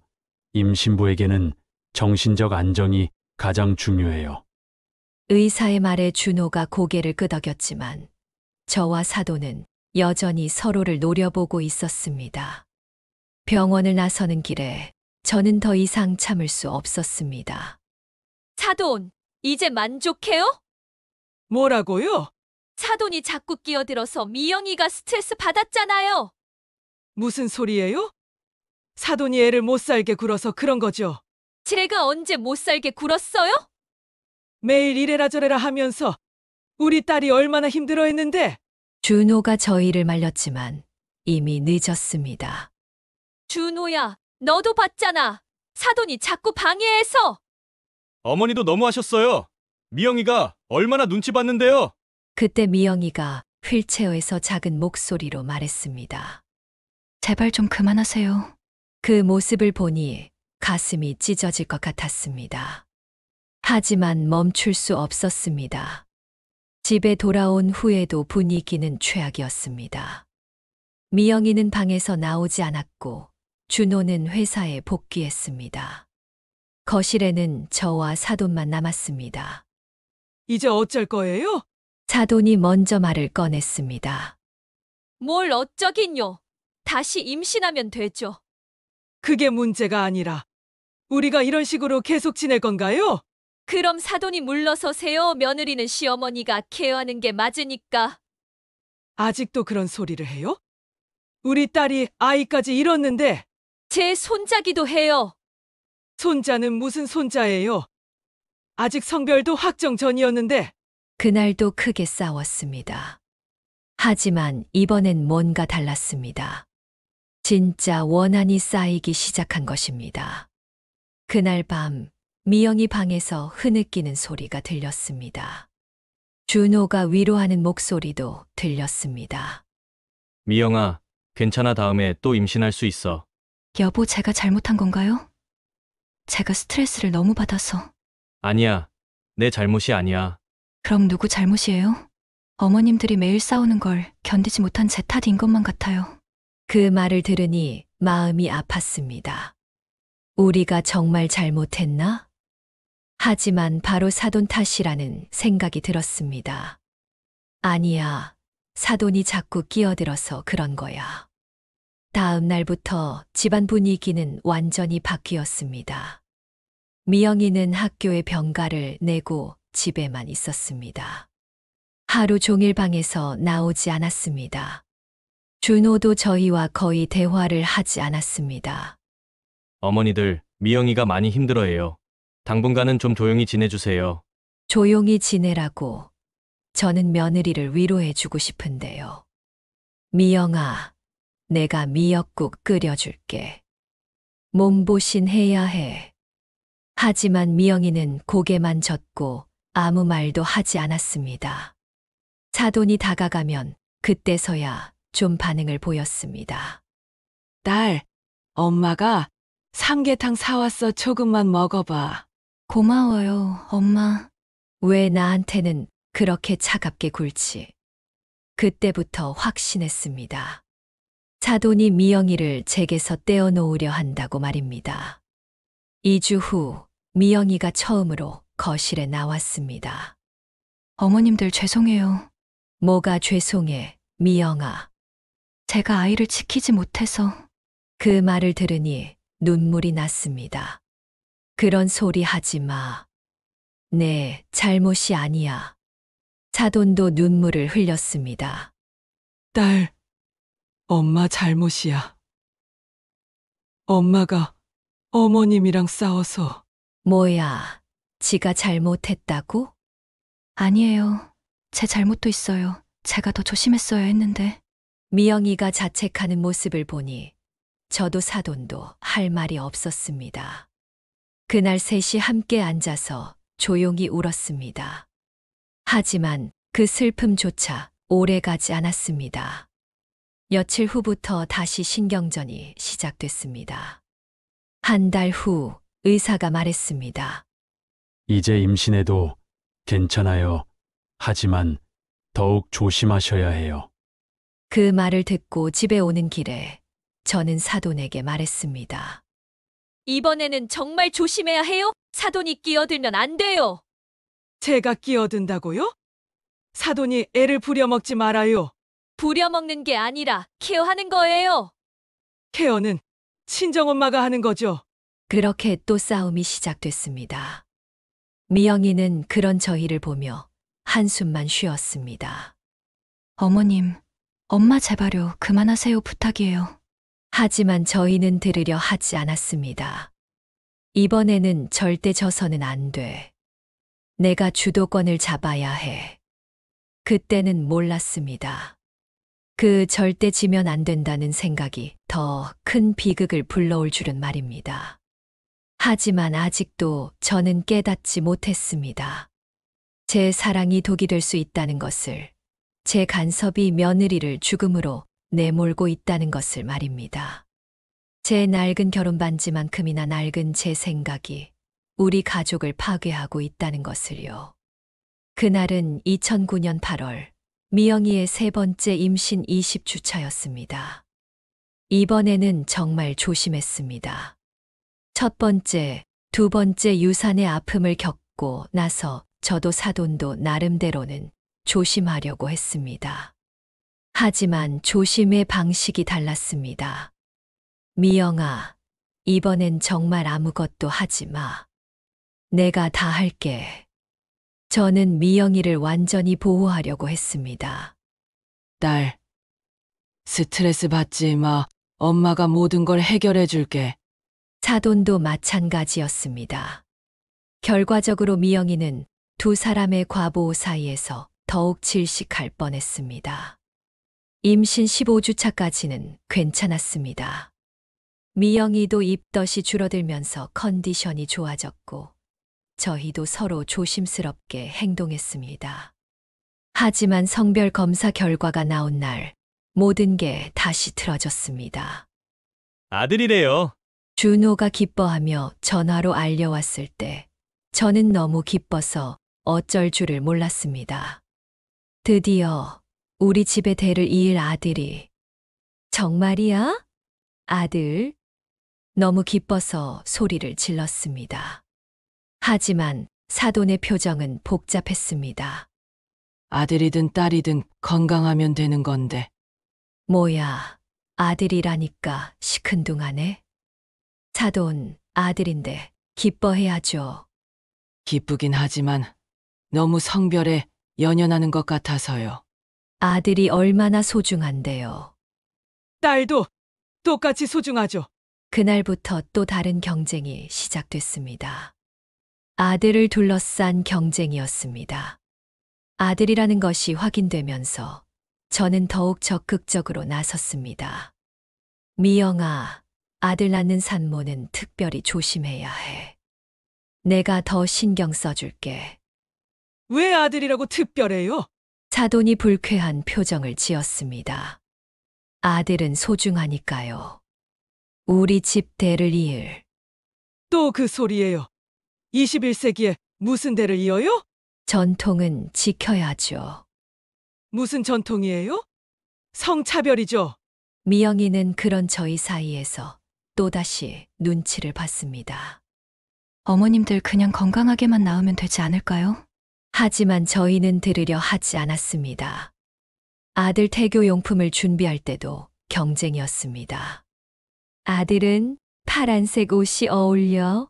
임신부에게는 정신적 안정이 가장 중요해요. 의사의 말에 준호가 고개를 끄덕였지만 저와 사돈은 여전히 서로를 노려보고 있었습니다. 병원을 나서는 길에 저는 더 이상 참을 수 없었습니다. 사돈, 이제 만족해요? 뭐라고요? 사돈이 자꾸 끼어들어서 미영이가 스트레스 받았잖아요. 무슨 소리예요? 사돈이 애를 못 살게 굴어서 그런 거죠. 제가 언제 못 살게 굴었어요? 매일 이래라 저래라 하면서 우리 딸이 얼마나 힘들어했는데. 준호가 저희를 말렸지만 이미 늦었습니다. 준호야, 너도 봤잖아. 사돈이 자꾸 방해해서. 어머니도 너무하셨어요. 미영이가 얼마나 눈치 봤는데요. 그때 미영이가 휠체어에서 작은 목소리로 말했습니다. 제발 좀 그만하세요. 그 모습을 보니 가슴이 찢어질 것 같았습니다. 하지만 멈출 수 없었습니다. 집에 돌아온 후에도 분위기는 최악이었습니다. 미영이는 방에서 나오지 않았고 준호는 회사에 복귀했습니다. 거실에는 저와 사돈만 남았습니다. 이제 어쩔 거예요? 사돈이 먼저 말을 꺼냈습니다. 뭘 어쩌긴요. 다시 임신하면 되죠. 그게 문제가 아니라 우리가 이런 식으로 계속 지낼 건가요? 그럼 사돈이 물러서세요. 며느리는 시어머니가 케어하는 게 맞으니까. 아직도 그런 소리를 해요? 우리 딸이 아이까지 잃었는데 제 손자기도 해요. 손자는 무슨 손자예요? 아직 성별도 확정 전이었는데. 그날도 크게 싸웠습니다. 하지만 이번엔 뭔가 달랐습니다. 진짜 원한이 쌓이기 시작한 것입니다. 그날 밤 미영이 방에서 흐느끼는 소리가 들렸습니다. 준호가 위로하는 목소리도 들렸습니다. 미영아, 괜찮아. 다음에 또 임신할 수 있어. 여보, 제가 잘못한 건가요? 제가 스트레스를 너무 받아서. 아니야. 내 잘못이 아니야. 그럼 누구 잘못이에요? 어머님들이 매일 싸우는 걸 견디지 못한 제 탓인 것만 같아요. 그 말을 들으니 마음이 아팠습니다. 우리가 정말 잘못했나? 하지만 바로 사돈 탓이라는 생각이 들었습니다. 아니야, 사돈이 자꾸 끼어들어서 그런 거야. 다음 날부터 집안 분위기는 완전히 바뀌었습니다. 미영이는 학교에 병가를 내고 집에만 있었습니다. 하루 종일 방에서 나오지 않았습니다. 준호도 저희와 거의 대화를 하지 않았습니다. 어머니들, 미영이가 많이 힘들어해요. 당분간은 좀 조용히 지내주세요. 조용히 지내라고 저는 며느리를 위로해주고 싶은데요. 미영아, 내가 미역국 끓여줄게. 몸보신 해야 해. 하지만 미영이는 고개만 젓고 아무 말도 하지 않았습니다. 사돈이 다가가면 그때서야 좀 반응을 보였습니다. 딸, 엄마가 삼계탕 사왔어. 조금만 먹어봐. 고마워요, 엄마. 왜 나한테는 그렇게 차갑게 굴지? 그때부터 확신했습니다. 사돈이 미영이를 제게서 떼어놓으려 한다고 말입니다. 2주 후 미영이가 처음으로 거실에 나왔습니다. 어머님들 죄송해요. 뭐가 죄송해, 미영아. 제가 아이를 지키지 못해서. 그 말을 들으니 눈물이 났습니다. 그런 소리 하지 마. 내 잘못이 아니야. 사돈도 눈물을 흘렸습니다. 딸, 엄마 잘못이야. 엄마가 어머님이랑 싸워서. 뭐야, 지가 잘못했다고? 아니에요. 제 잘못도 있어요. 제가 더 조심했어야 했는데. 미영이가 자책하는 모습을 보니 저도 사돈도 할 말이 없었습니다. 그날 셋이 함께 앉아서 조용히 울었습니다. 하지만 그 슬픔조차 오래가지 않았습니다. 며칠 후부터 다시 신경전이 시작됐습니다. 한 달 후 의사가 말했습니다. 이제 임신해도 괜찮아요. 하지만 더욱 조심하셔야 해요. 그 말을 듣고 집에 오는 길에 저는 사돈에게 말했습니다. 이번에는 정말 조심해야 해요. 사돈이 끼어들면 안 돼요. 제가 끼어든다고요? 사돈이 애를 부려먹지 말아요. 부려먹는 게 아니라 케어하는 거예요. 케어는 친정엄마가 하는 거죠. 그렇게 또 싸움이 시작됐습니다. 미영이는 그런 저희를 보며 한숨만 쉬었습니다. 어머님, 엄마 제발요. 그만하세요. 부탁이에요. 하지만 저희는 들으려 하지 않았습니다. 이번에는 절대 져서는 안 돼. 내가 주도권을 잡아야 해. 그때는 몰랐습니다. 그 절대 지면 안 된다는 생각이 더 큰 비극을 불러올 줄은 말입니다. 하지만 아직도 저는 깨닫지 못했습니다. 제 사랑이 독이 될 수 있다는 것을, 제 간섭이 며느리를 죽음으로 내몰고 있다는 것을 말입니다. 제 낡은 결혼 반지만큼이나 낡은 제 생각이 우리 가족을 파괴하고 있다는 것을요. 그날은 2009년 8월 미영이의 세 번째 임신 20주차였습니다. 이번에는 정말 조심했습니다. 첫 번째, 두 번째 유산의 아픔을 겪고 나서 저도 사돈도 나름대로는 조심하려고 했습니다. 하지만 조심의 방식이 달랐습니다. 미영아, 이번엔 정말 아무것도 하지 마. 내가 다 할게. 저는 미영이를 완전히 보호하려고 했습니다. 딸, 스트레스 받지 마. 엄마가 모든 걸 해결해 줄게. 사돈도 마찬가지였습니다. 결과적으로 미영이는 두 사람의 과보호 사이에서 더욱 질식할 뻔했습니다. 임신 15주차까지는 괜찮았습니다. 미영이도 입덧이 줄어들면서 컨디션이 좋아졌고 저희도 서로 조심스럽게 행동했습니다. 하지만 성별 검사 결과가 나온 날 모든 게 다시 틀어졌습니다. 아들이래요. 준호가 기뻐하며 전화로 알려왔을 때 저는 너무 기뻐서 어쩔 줄을 몰랐습니다. 드디어 우리 집에 대를 이을 아들이. 정말이야? 아들? 너무 기뻐서 소리를 질렀습니다. 하지만 사돈의 표정은 복잡했습니다. 아들이든 딸이든 건강하면 되는 건데. 뭐야, 아들이라니까 시큰둥하네? 사돈, 아들인데 기뻐해야죠. 기쁘긴 하지만 너무 성별에 연연하는 것 같아서요. 아들이 얼마나 소중한데요. 딸도 똑같이 소중하죠. 그날부터 또 다른 경쟁이 시작됐습니다. 아들을 둘러싼 경쟁이었습니다. 아들이라는 것이 확인되면서 저는 더욱 적극적으로 나섰습니다. 미영아, 아들 낳는 산모는 특별히 조심해야 해. 내가 더 신경 써줄게. 왜 아들이라고 특별해요? 사돈이 불쾌한 표정을 지었습니다. 아들은 소중하니까요. 우리 집 대를 이을. 또 그 소리예요. 21세기에 무슨 대를 이어요? 전통은 지켜야죠. 무슨 전통이에요? 성차별이죠. 미영이는 그런 저희 사이에서 또다시 눈치를 봤습니다. 어머님들 그냥 건강하게만 낳으면 되지 않을까요? 하지만 저희는 들으려 하지 않았습니다. 아들 태교용품을 준비할 때도 경쟁이었습니다. 아들은 파란색 옷이 어울려.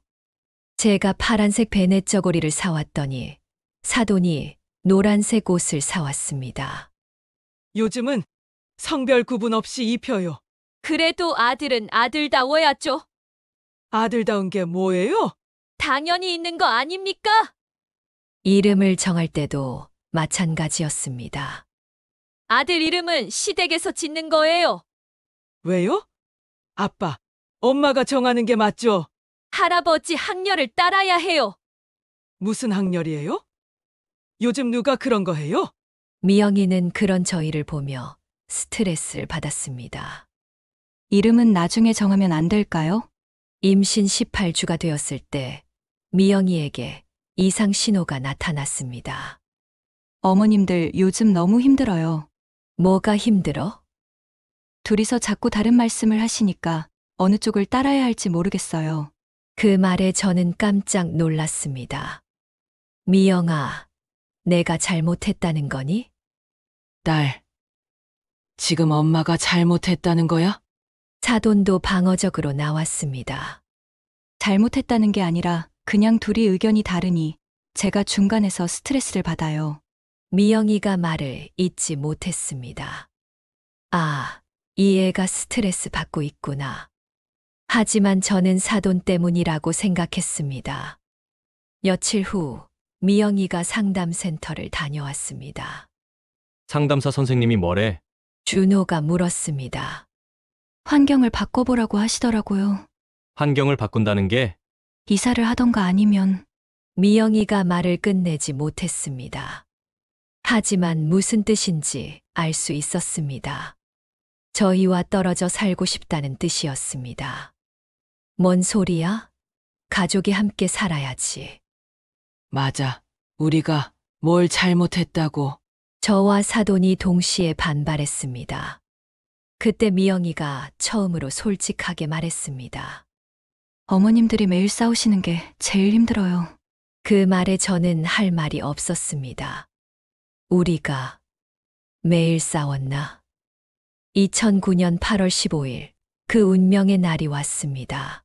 제가 파란색 베넷 저고리를 사왔더니 사돈이 노란색 옷을 사왔습니다. 요즘은 성별 구분 없이 입혀요. 그래도 아들은 아들다워야죠. 아들다운 게 뭐예요? 당연히 있는 거 아닙니까? 이름을 정할 때도 마찬가지였습니다. 아들 이름은 시댁에서 짓는 거예요. 왜요? 아빠, 엄마가 정하는 게 맞죠? 할아버지 학렬을 따라야 해요. 무슨 학렬이에요? 요즘 누가 그런 거 해요? 미영이는 그런 저희를 보며 스트레스를 받았습니다. 이름은 나중에 정하면 안 될까요? 임신 18주가 되었을 때 미영이에게 이상 신호가 나타났습니다. 어머님들 요즘 너무 힘들어요. 뭐가 힘들어? 둘이서 자꾸 다른 말씀을 하시니까 어느 쪽을 따라야 할지 모르겠어요. 그 말에 저는 깜짝 놀랐습니다. 미영아, 내가 잘못했다는 거니? 딸, 지금 엄마가 잘못했다는 거야? 사돈도 방어적으로 나왔습니다. 잘못했다는 게 아니라 그냥 둘이 의견이 다르니 제가 중간에서 스트레스를 받아요. 미영이가 말을 잇지 못했습니다. 아, 이 애가 스트레스 받고 있구나. 하지만 저는 사돈 때문이라고 생각했습니다. 며칠 후 미영이가 상담센터를 다녀왔습니다. 상담사 선생님이 뭐래? 준호가 물었습니다. 환경을 바꿔보라고 하시더라고요. 환경을 바꾼다는 게 이사를 하던가 아니면 미영이가 말을 끝내지 못했습니다. 하지만 무슨 뜻인지 알 수 있었습니다. 저희와 떨어져 살고 싶다는 뜻이었습니다. 뭔 소리야? 가족이 함께 살아야지. 맞아. 우리가 뭘 잘못했다고. 저와 사돈이 동시에 반발했습니다. 그때 미영이가 처음으로 솔직하게 말했습니다. 어머님들이 매일 싸우시는 게 제일 힘들어요. 그 말에 저는 할 말이 없었습니다. 우리가 매일 싸웠나? 2009년 8월 15일, 그 운명의 날이 왔습니다.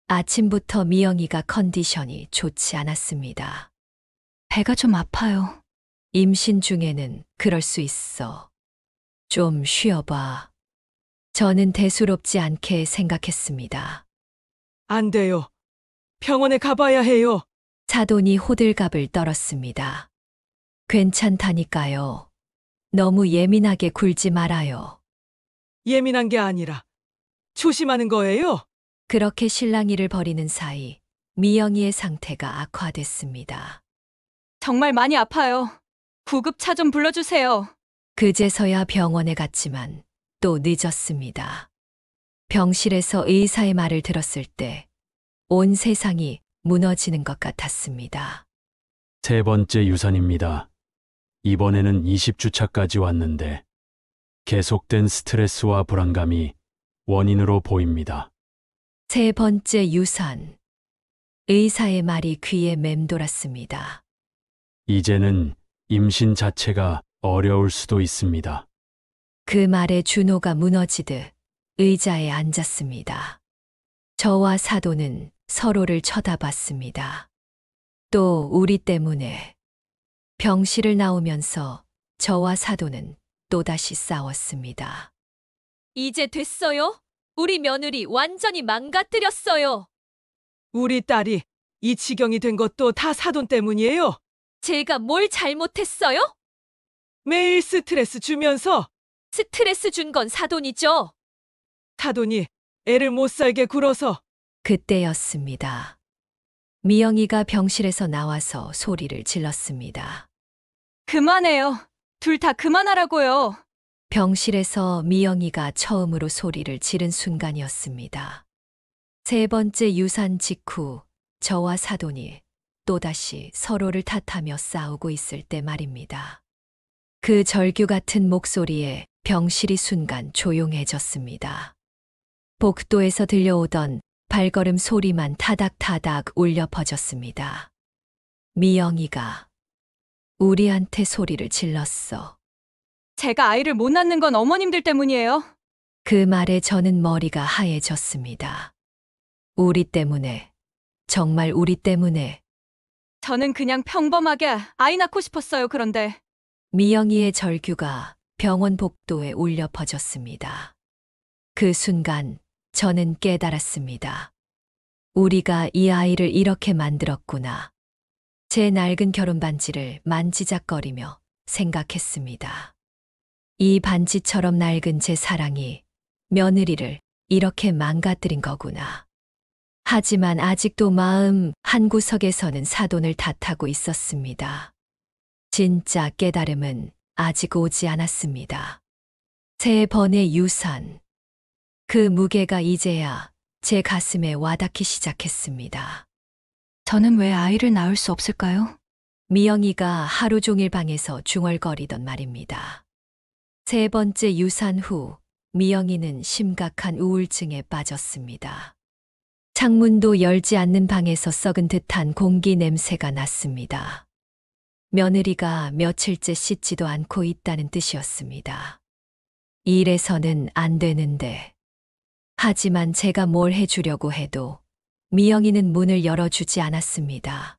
아침부터 미영이가 컨디션이 좋지 않았습니다. 배가 좀 아파요. 임신 중에는 그럴 수 있어. 좀 쉬어봐. 저는 대수롭지 않게 생각했습니다. 안 돼요. 병원에 가봐야 해요. 사돈이 호들갑을 떨었습니다. 괜찮다니까요. 너무 예민하게 굴지 말아요. 예민한 게 아니라 조심하는 거예요. 그렇게 실랑이를 벌이는 사이 미영이의 상태가 악화됐습니다. 정말 많이 아파요. 구급차 좀 불러주세요. 그제서야 병원에 갔지만 또 늦었습니다. 병실에서 의사의 말을 들었을 때 온 세상이 무너지는 것 같았습니다. 세 번째 유산입니다. 이번에는 20주차까지 왔는데 계속된 스트레스와 불안감이 원인으로 보입니다. 세 번째 유산. 의사의 말이 귀에 맴돌았습니다. 이제는 임신 자체가 어려울 수도 있습니다. 그 말에 준호가 무너지듯 의자에 앉았습니다. 저와 사돈은 서로를 쳐다봤습니다. 또 우리 때문에 병실을 나오면서 저와 사돈은 또다시 싸웠습니다. 이제 됐어요? 우리 며느리 완전히 망가뜨렸어요. 우리 딸이 이 지경이 된 것도 다 사돈 때문이에요. 제가 뭘 잘못했어요? 매일 스트레스 주면서 스트레스 준 건 사돈이죠. 사돈이 애를 못 살게 굴어서 그때였습니다. 미영이가 병실에서 나와서 소리를 질렀습니다. 그만해요. 둘 다 그만하라고요. 병실에서 미영이가 처음으로 소리를 지른 순간이었습니다. 세 번째 유산 직후 저와 사돈이 또다시 서로를 탓하며 싸우고 있을 때 말입니다. 그 절규 같은 목소리에 병실이 순간 조용해졌습니다. 복도에서 들려오던 발걸음 소리만 타닥타닥 울려 퍼졌습니다. 미영이가 우리한테 소리를 질렀어. 제가 아이를 못 낳는 건 어머님들 때문이에요. 그 말에 저는 머리가 하얘졌습니다. 우리 때문에, 정말 우리 때문에. 저는 그냥 평범하게 아이 낳고 싶었어요, 그런데. 미영이의 절규가 병원 복도에 울려 퍼졌습니다. 그 순간 저는 깨달았습니다. 우리가 이 아이를 이렇게 만들었구나. 제 낡은 결혼 반지를 만지작거리며 생각했습니다. 이 반지처럼 낡은 제 사랑이 며느리를 이렇게 망가뜨린 거구나. 하지만 아직도 마음 한구석에서는 사돈을 탓하고 있었습니다. 진짜 깨달음은 아직 오지 않았습니다. 세 번의 유산. 그 무게가 이제야 제 가슴에 와닿기 시작했습니다. 저는 왜 아이를 낳을 수 없을까요? 미영이가 하루 종일 방에서 중얼거리던 말입니다. 세 번째 유산 후 미영이는 심각한 우울증에 빠졌습니다. 창문도 열지 않는 방에서 썩은 듯한 공기 냄새가 났습니다. 며느리가 며칠째 씻지도 않고 있다는 뜻이었습니다. 이래서는 안 되는데. 하지만 제가 뭘 해주려고 해도 미영이는 문을 열어주지 않았습니다.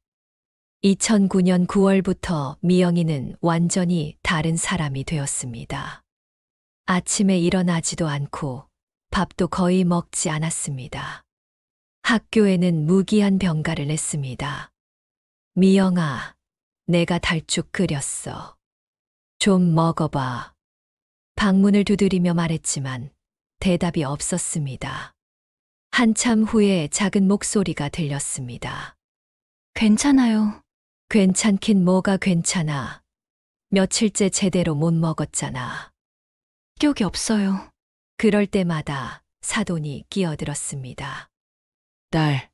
2009년 9월부터 미영이는 완전히 다른 사람이 되었습니다. 아침에 일어나지도 않고 밥도 거의 먹지 않았습니다. 학교에는 무기한 병가를 냈습니다. 미영아, 내가 달쭉 끓였어. 좀 먹어봐. 방문을 두드리며 말했지만 대답이 없었습니다. 한참 후에 작은 목소리가 들렸습니다. 괜찮아요. 괜찮긴 뭐가 괜찮아. 며칠째 제대로 못 먹었잖아. 기억이 없어요. 그럴 때마다 사돈이 끼어들었습니다. 딸,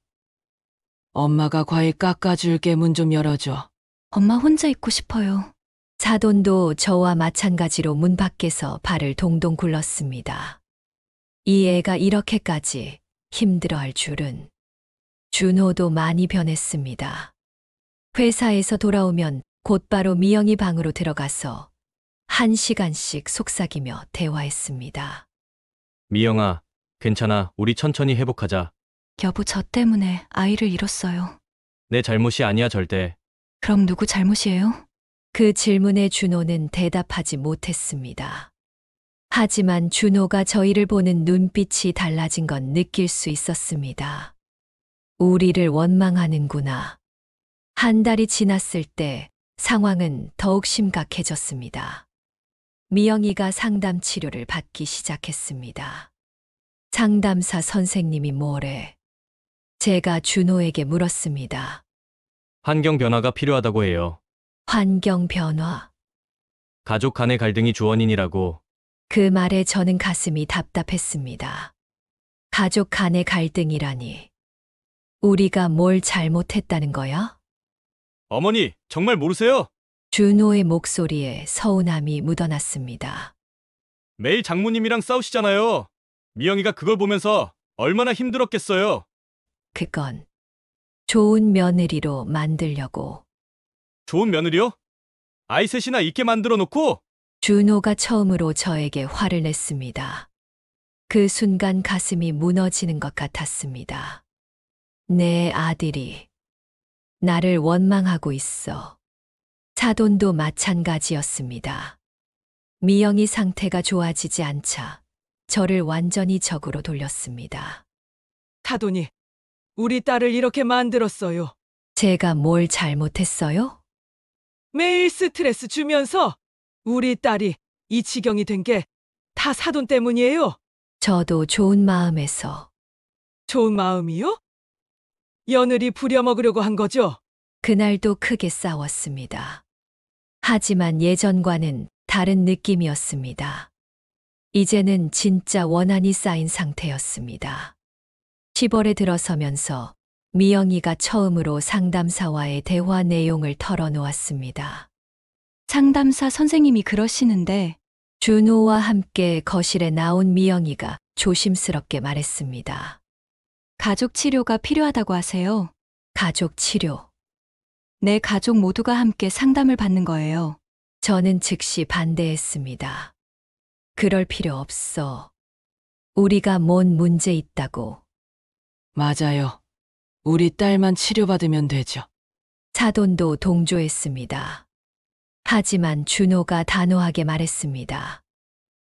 엄마가 과일 깎아줄게. 문 좀 열어줘. 엄마 혼자 있고 싶어요. 사돈도 저와 마찬가지로 문 밖에서 발을 동동 굴렀습니다. 이 애가 이렇게까지 힘들어할 줄은. 준호도 많이 변했습니다. 회사에서 돌아오면 곧바로 미영이 방으로 들어가서 1시간씩 속삭이며 대화했습니다. 미영아, 괜찮아. 우리 천천히 회복하자. 여보, 저 때문에 아이를 잃었어요. 내 잘못이 아니야, 절대. 그럼 누구 잘못이에요? 그 질문에 준호는 대답하지 못했습니다. 하지만 준호가 저희를 보는 눈빛이 달라진 건 느낄 수 있었습니다. 우리를 원망하는구나. 한 달이 지났을 때 상황은 더욱 심각해졌습니다. 미영이가 상담 치료를 받기 시작했습니다. 상담사 선생님이 뭐래? 제가 준호에게 물었습니다. 환경 변화가 필요하다고 해요. 환경 변화. 가족 간의 갈등이 주원인이라고. 그 말에 저는 가슴이 답답했습니다. 가족 간의 갈등이라니. 우리가 뭘 잘못했다는 거야? 어머니, 정말 모르세요? 준호의 목소리에 서운함이 묻어났습니다. 매일 장모님이랑 싸우시잖아요. 미영이가 그걸 보면서 얼마나 힘들었겠어요. 그건 좋은 며느리로 만들려고. 좋은 며느리요? 아이 셋이나 있게 만들어 놓고. 준호가 처음으로 저에게 화를 냈습니다. 그 순간 가슴이 무너지는 것 같았습니다. 내 아들이 나를 원망하고 있어. 사돈도 마찬가지였습니다. 미영이 상태가 좋아지지 않자 저를 완전히 적으로 돌렸습니다. 사돈이 우리 딸을 이렇게 만들었어요. 제가 뭘 잘못했어요? 매일 스트레스 주면서 우리 딸이 이 지경이 된 게 다 사돈 때문이에요. 저도 좋은 마음에서 좋은 마음이요? 며느리 부려먹으려고 한 거죠? 그날도 크게 싸웠습니다. 하지만 예전과는 다른 느낌이었습니다. 이제는 진짜 원한이 쌓인 상태였습니다. 10월에 들어서면서 미영이가 처음으로 상담사와의 대화 내용을 털어놓았습니다. 상담사 선생님이 그러시는데 준호와 함께 거실에 나온 미영이가 조심스럽게 말했습니다. 가족 치료가 필요하다고 하세요. 가족 치료. 내 가족 모두가 함께 상담을 받는 거예요. 저는 즉시 반대했습니다. 그럴 필요 없어. 우리가 뭔 문제 있다고. 맞아요. 우리 딸만 치료받으면 되죠. 사돈도 동조했습니다. 하지만 준호가 단호하게 말했습니다.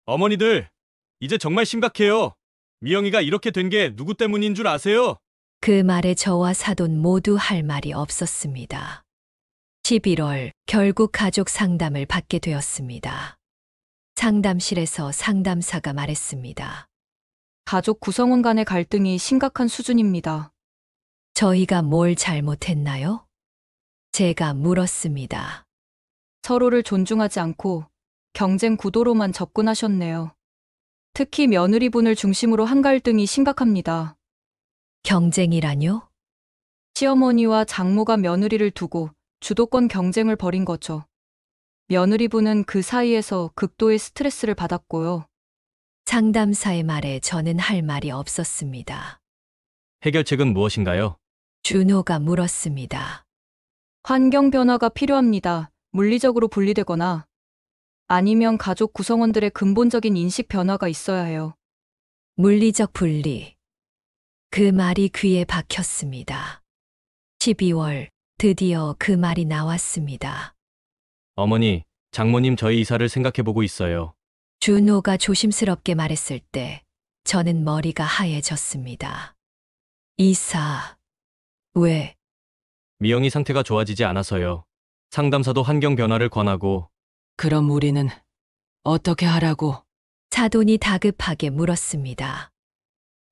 어머니들, 이제 정말 심각해요. 미영이가 이렇게 된 게 누구 때문인 줄 아세요? 그 말에 저와 사돈 모두 할 말이 없었습니다. 11월 결국 가족 상담을 받게 되었습니다. 상담실에서 상담사가 말했습니다. 가족 구성원 간의 갈등이 심각한 수준입니다. 저희가 뭘 잘못했나요? 제가 물었습니다. 서로를 존중하지 않고 경쟁 구도로만 접근하셨네요. 특히 며느리분을 중심으로 한 갈등이 심각합니다. 경쟁이라뇨? 시어머니와 장모가 며느리를 두고 주도권 경쟁을 벌인 거죠. 며느리분은 그 사이에서 극도의 스트레스를 받았고요. 상담사의 말에 저는 할 말이 없었습니다. 해결책은 무엇인가요? 준호가 물었습니다. 환경 변화가 필요합니다. 물리적으로 분리되거나 아니면 가족 구성원들의 근본적인 인식 변화가 있어야 해요. 물리적 분리. 그 말이 귀에 박혔습니다. 12월 드디어 그 말이 나왔습니다. 어머니, 장모님 저희 이사를 생각해보고 있어요. 준호가 조심스럽게 말했을 때 저는 머리가 하얘졌습니다. 이사. 왜? 미영이 상태가 좋아지지 않아서요. 상담사도 환경 변화를 권하고 그럼 우리는 어떻게 하라고? 사돈이 다급하게 물었습니다.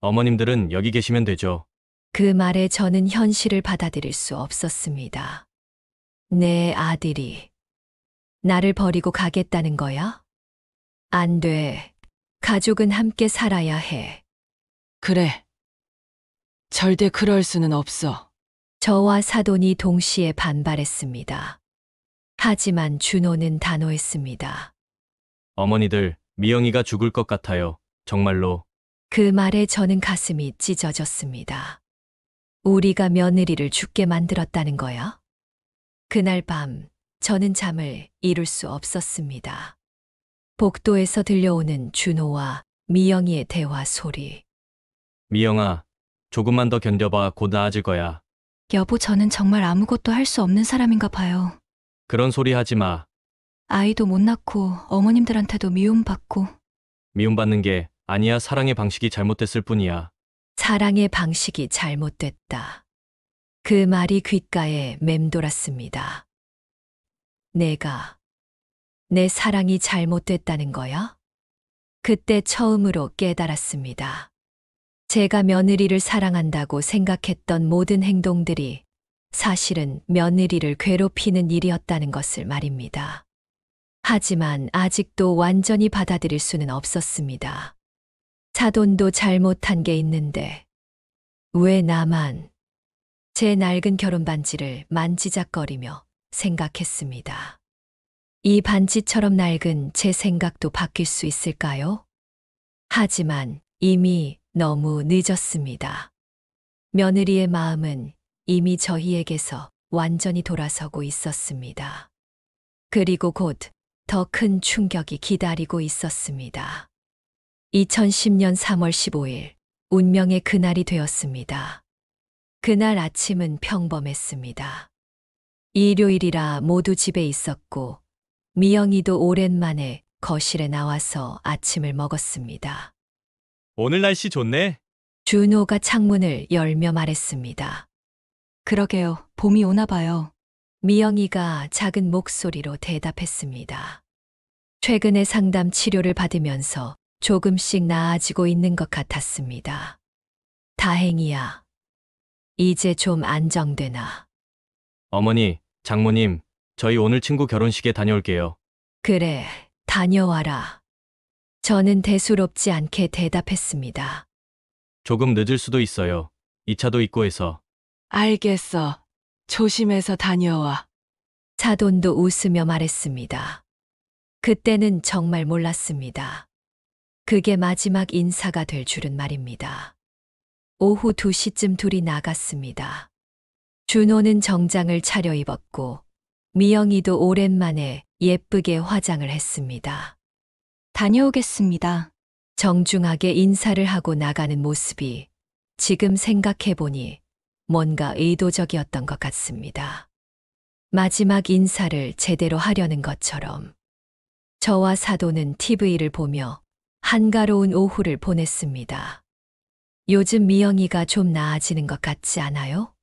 어머님들은 여기 계시면 되죠. 그 말에 저는 현실을 받아들일 수 없었습니다. 내 아들이 나를 버리고 가겠다는 거야? 안 돼. 가족은 함께 살아야 해. 그래. 절대 그럴 수는 없어. 저와 사돈이 동시에 반발했습니다. 하지만 준호는 단호했습니다. 어머니들, 미영이가 죽을 것 같아요. 정말로. 그 말에 저는 가슴이 찢어졌습니다. 우리가 며느리를 죽게 만들었다는 거야? 그날 밤 저는 잠을 이룰 수 없었습니다. 복도에서 들려오는 준호와 미영이의 대화 소리. 미영아, 조금만 더 견뎌봐. 곧 나아질 거야. 여보, 저는 정말 아무것도 할 수 없는 사람인가 봐요. 그런 소리 하지 마. 아이도 못 낳고 어머님들한테도 미움받고. 미움받는 게 아니야. 사랑의 방식이 잘못됐을 뿐이야. 사랑의 방식이 잘못됐다. 그 말이 귓가에 맴돌았습니다. 내 사랑이 잘못됐다는 거야? 그때 처음으로 깨달았습니다. 제가 며느리를 사랑한다고 생각했던 모든 행동들이 사실은 며느리를 괴롭히는 일이었다는 것을 말입니다. 하지만 아직도 완전히 받아들일 수는 없었습니다. 사돈도 잘못한 게 있는데 왜 나만? 제 낡은 결혼 반지를 만지작거리며 생각했습니다. 이 반지처럼 낡은 제 생각도 바뀔 수 있을까요? 하지만 이미 너무 늦었습니다. 며느리의 마음은 이미 저희에게서 완전히 돌아서고 있었습니다. 그리고 곧 더 큰 충격이 기다리고 있었습니다. 2010년 3월 15일, 운명의 그날이 되었습니다. 그날 아침은 평범했습니다. 일요일이라 모두 집에 있었고 미영이도 오랜만에 거실에 나와서 아침을 먹었습니다. 오늘 날씨 좋네. 준호가 창문을 열며 말했습니다. 그러게요. 봄이 오나 봐요. 미영이가 작은 목소리로 대답했습니다. 최근에 상담 치료를 받으면서 조금씩 나아지고 있는 것 같았습니다. 다행이야. 이제 좀 안정되나. 어머니, 장모님, 저희 오늘 친구 결혼식에 다녀올게요. 그래, 다녀와라. 저는 대수롭지 않게 대답했습니다. 조금 늦을 수도 있어요. 2차도 있고 해서. 알겠어. 조심해서 다녀와. 사돈도 웃으며 말했습니다. 그때는 정말 몰랐습니다. 그게 마지막 인사가 될 줄은 말입니다. 오후 2시쯤 둘이 나갔습니다. 준호는 정장을 차려입었고 미영이도 오랜만에 예쁘게 화장을 했습니다. 다녀오겠습니다. 정중하게 인사를 하고 나가는 모습이 지금 생각해보니 뭔가 의도적이었던 것 같습니다. 마지막 인사를 제대로 하려는 것처럼. 저와 사도는 TV를 보며 한가로운 오후를 보냈습니다. 요즘 미영이가 좀 나아지는 것 같지 않아요?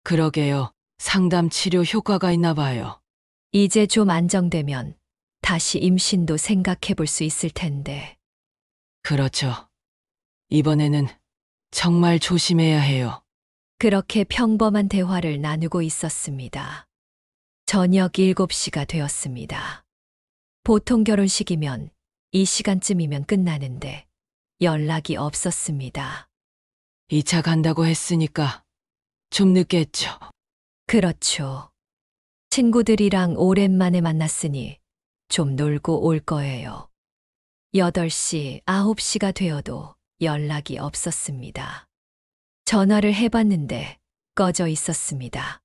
그러게요. 상담 치료 효과가 있나 봐요. 이제 좀 안정되면 다시 임신도 생각해 볼 수 있을 텐데. 그렇죠. 이번에는 정말 조심해야 해요. 그렇게 평범한 대화를 나누고 있었습니다. 저녁 7시가 되었습니다. 보통 결혼식이면 이 시간쯤이면 끝나는데 연락이 없었습니다. 2차 간다고 했으니까 좀 늦겠죠. 그렇죠. 친구들이랑 오랜만에 만났으니 좀 놀고 올 거예요. 8시, 9시가 되어도 연락이 없었습니다. 전화를 해봤는데 꺼져 있었습니다.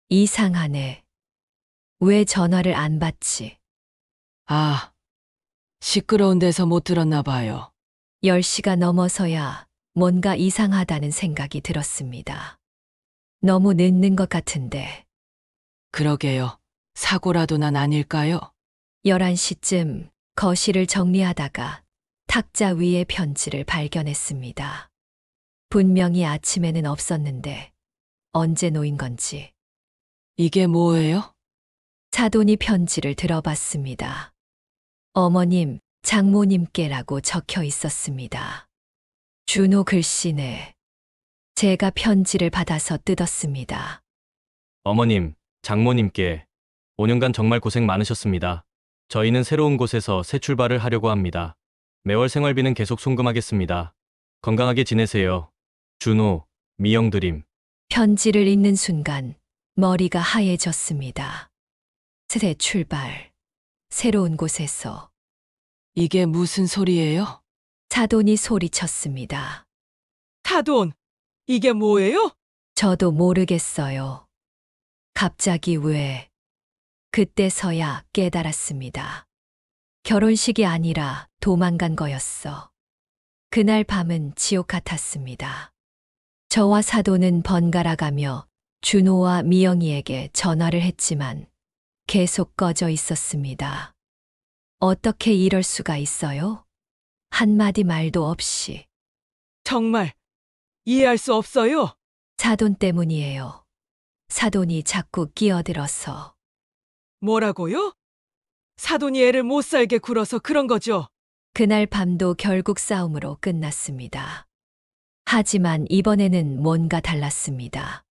이상하네. 왜 전화를 안 받지? 아, 시끄러운 데서 못 들었나 봐요. 10시가 넘어서야 뭔가 이상하다는 생각이 들었습니다. 너무 늦는 것 같은데. 그러게요. 사고라도 난 아닐까요? 11시쯤 거실을 정리하다가 탁자 위에 편지를 발견했습니다. 분명히 아침에는 없었는데 언제 놓인 건지. 이게 뭐예요? 사돈이 편지를 들어봤습니다. 어머님, 장모님께라고 적혀 있었습니다. 준호 글씨네. 제가 편지를 받아서 뜯었습니다. 어머님, 장모님께 5년간 정말 고생 많으셨습니다. 저희는 새로운 곳에서 새 출발을 하려고 합니다. 매월 생활비는 계속 송금하겠습니다. 건강하게 지내세요. 준호, 미영드림. 편지를 읽는 순간 머리가 하얘졌습니다. 새 출발. 새로운 곳에서. 이게 무슨 소리예요? 사돈이 소리쳤습니다. 사돈, 이게 뭐예요? 저도 모르겠어요. 갑자기 왜? 그때서야 깨달았습니다. 결혼식이 아니라 도망간 거였어. 그날 밤은 지옥 같았습니다. 저와 사돈은 번갈아가며 준호와 미영이에게 전화를 했지만 계속 꺼져 있었습니다. 어떻게 이럴 수가 있어요? 한마디 말도 없이. 정말 이해할 수 없어요. 사돈 때문이에요. 사돈이 자꾸 끼어들어서. 뭐라고요? 사돈이 애를 못 살게 굴어서 그런 거죠. 그날 밤도 결국 싸움으로 끝났습니다. 하지만 이번에는 뭔가 달랐습니다.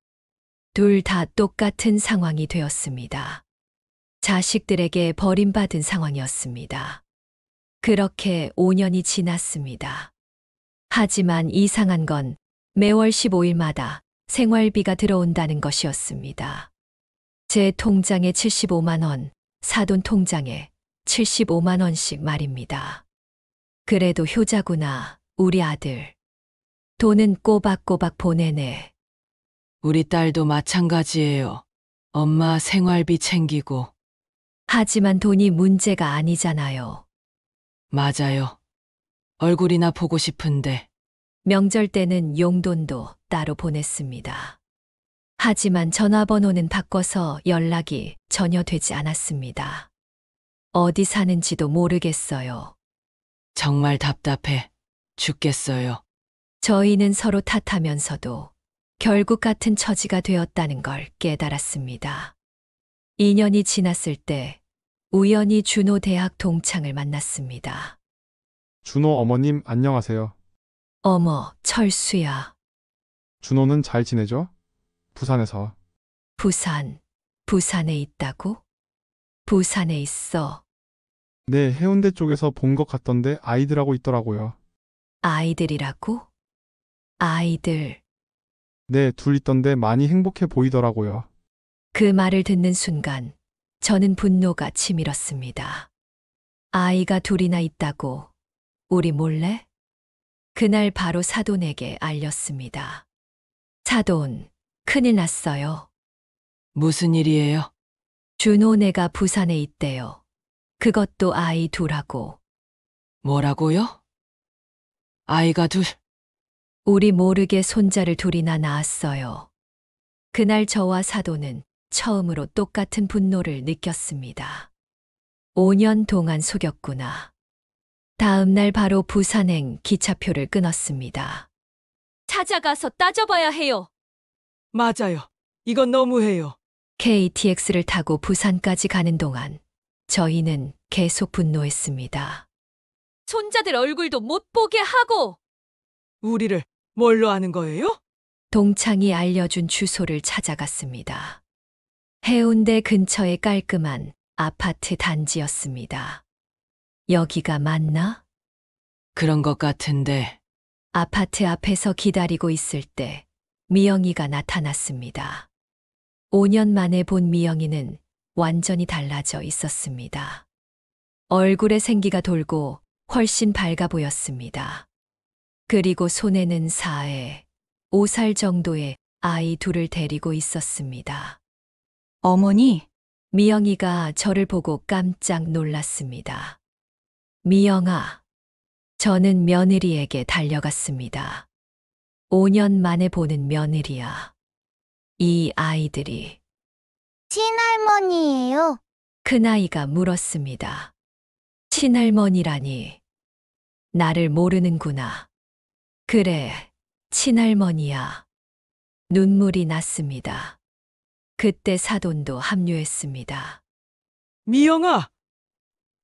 둘 다 똑같은 상황이 되었습니다. 자식들에게 버림받은 상황이었습니다. 그렇게 5년이 지났습니다. 하지만 이상한 건 매월 15일마다 생활비가 들어온다는 것이었습니다. 제 통장에 75만 원, 사돈 통장에 75만 원씩 말입니다. 그래도 효자구나, 우리 아들. 돈은 꼬박꼬박 보내네. 우리 딸도 마찬가지예요. 엄마 생활비 챙기고. 하지만 돈이 문제가 아니잖아요. 맞아요. 얼굴이나 보고 싶은데. 명절 때는 용돈도 따로 보냈습니다. 하지만 전화번호는 바꿔서 연락이 전혀 되지 않았습니다. 어디 사는지도 모르겠어요. 정말 답답해 죽겠어요. 저희는 서로 탓하면서도 결국 같은 처지가 되었다는 걸 깨달았습니다. 2년이 지났을 때 우연히 준호 대학 동창을 만났습니다. 준호 어머님 안녕하세요. 어머, 철수야. 준호는 잘 지내죠? 부산에서. 부산에 있다고? 부산에 있어. 네, 해운대 쪽에서 본 것 같던데 아이들하고 있더라고요. 아이들이라고? 아이들. 네, 둘 있던데 많이 행복해 보이더라고요. 그 말을 듣는 순간 저는 분노가 치밀었습니다. 아이가 둘이나 있다고 우리 몰래? 그날 바로 사돈에게 알렸습니다. 사돈, 큰일 났어요. 무슨 일이에요? 준호네가 부산에 있대요. 그것도 아이 둘하고. 뭐라고요? 아이가 둘? 우리 모르게 손자를 둘이나 낳았어요. 그날 저와 사돈은 처음으로 똑같은 분노를 느꼈습니다. 5년 동안 속였구나. 다음 날 바로 부산행 기차표를 끊었습니다. 찾아가서 따져봐야 해요. 맞아요. 이건 너무해요. KTX를 타고 부산까지 가는 동안 저희는 계속 분노했습니다. 손자들 얼굴도 못 보게 하고! 우리를 뭘로 아는 거예요? 동창이 알려준 주소를 찾아갔습니다. 해운대 근처의 깔끔한 아파트 단지였습니다. 여기가 맞나? 그런 것 같은데 아파트 앞에서 기다리고 있을 때 미영이가 나타났습니다. 5년 만에 본 미영이는 완전히 달라져 있었습니다. 얼굴에 생기가 돌고 훨씬 밝아 보였습니다. 그리고 손에는 4에 5살 정도의 아이 둘을 데리고 있었습니다. 어머니, 미영이가 저를 보고 깜짝 놀랐습니다. 미영아, 저는 며느리에게 달려갔습니다. 5년 만에 보는 며느리야. 이 아이들이 친할머니예요. 큰아이가 물었습니다. 친할머니라니. 나를 모르는구나. 그래, 친할머니야. 눈물이 났습니다. 그때 사돈도 합류했습니다. 미영아,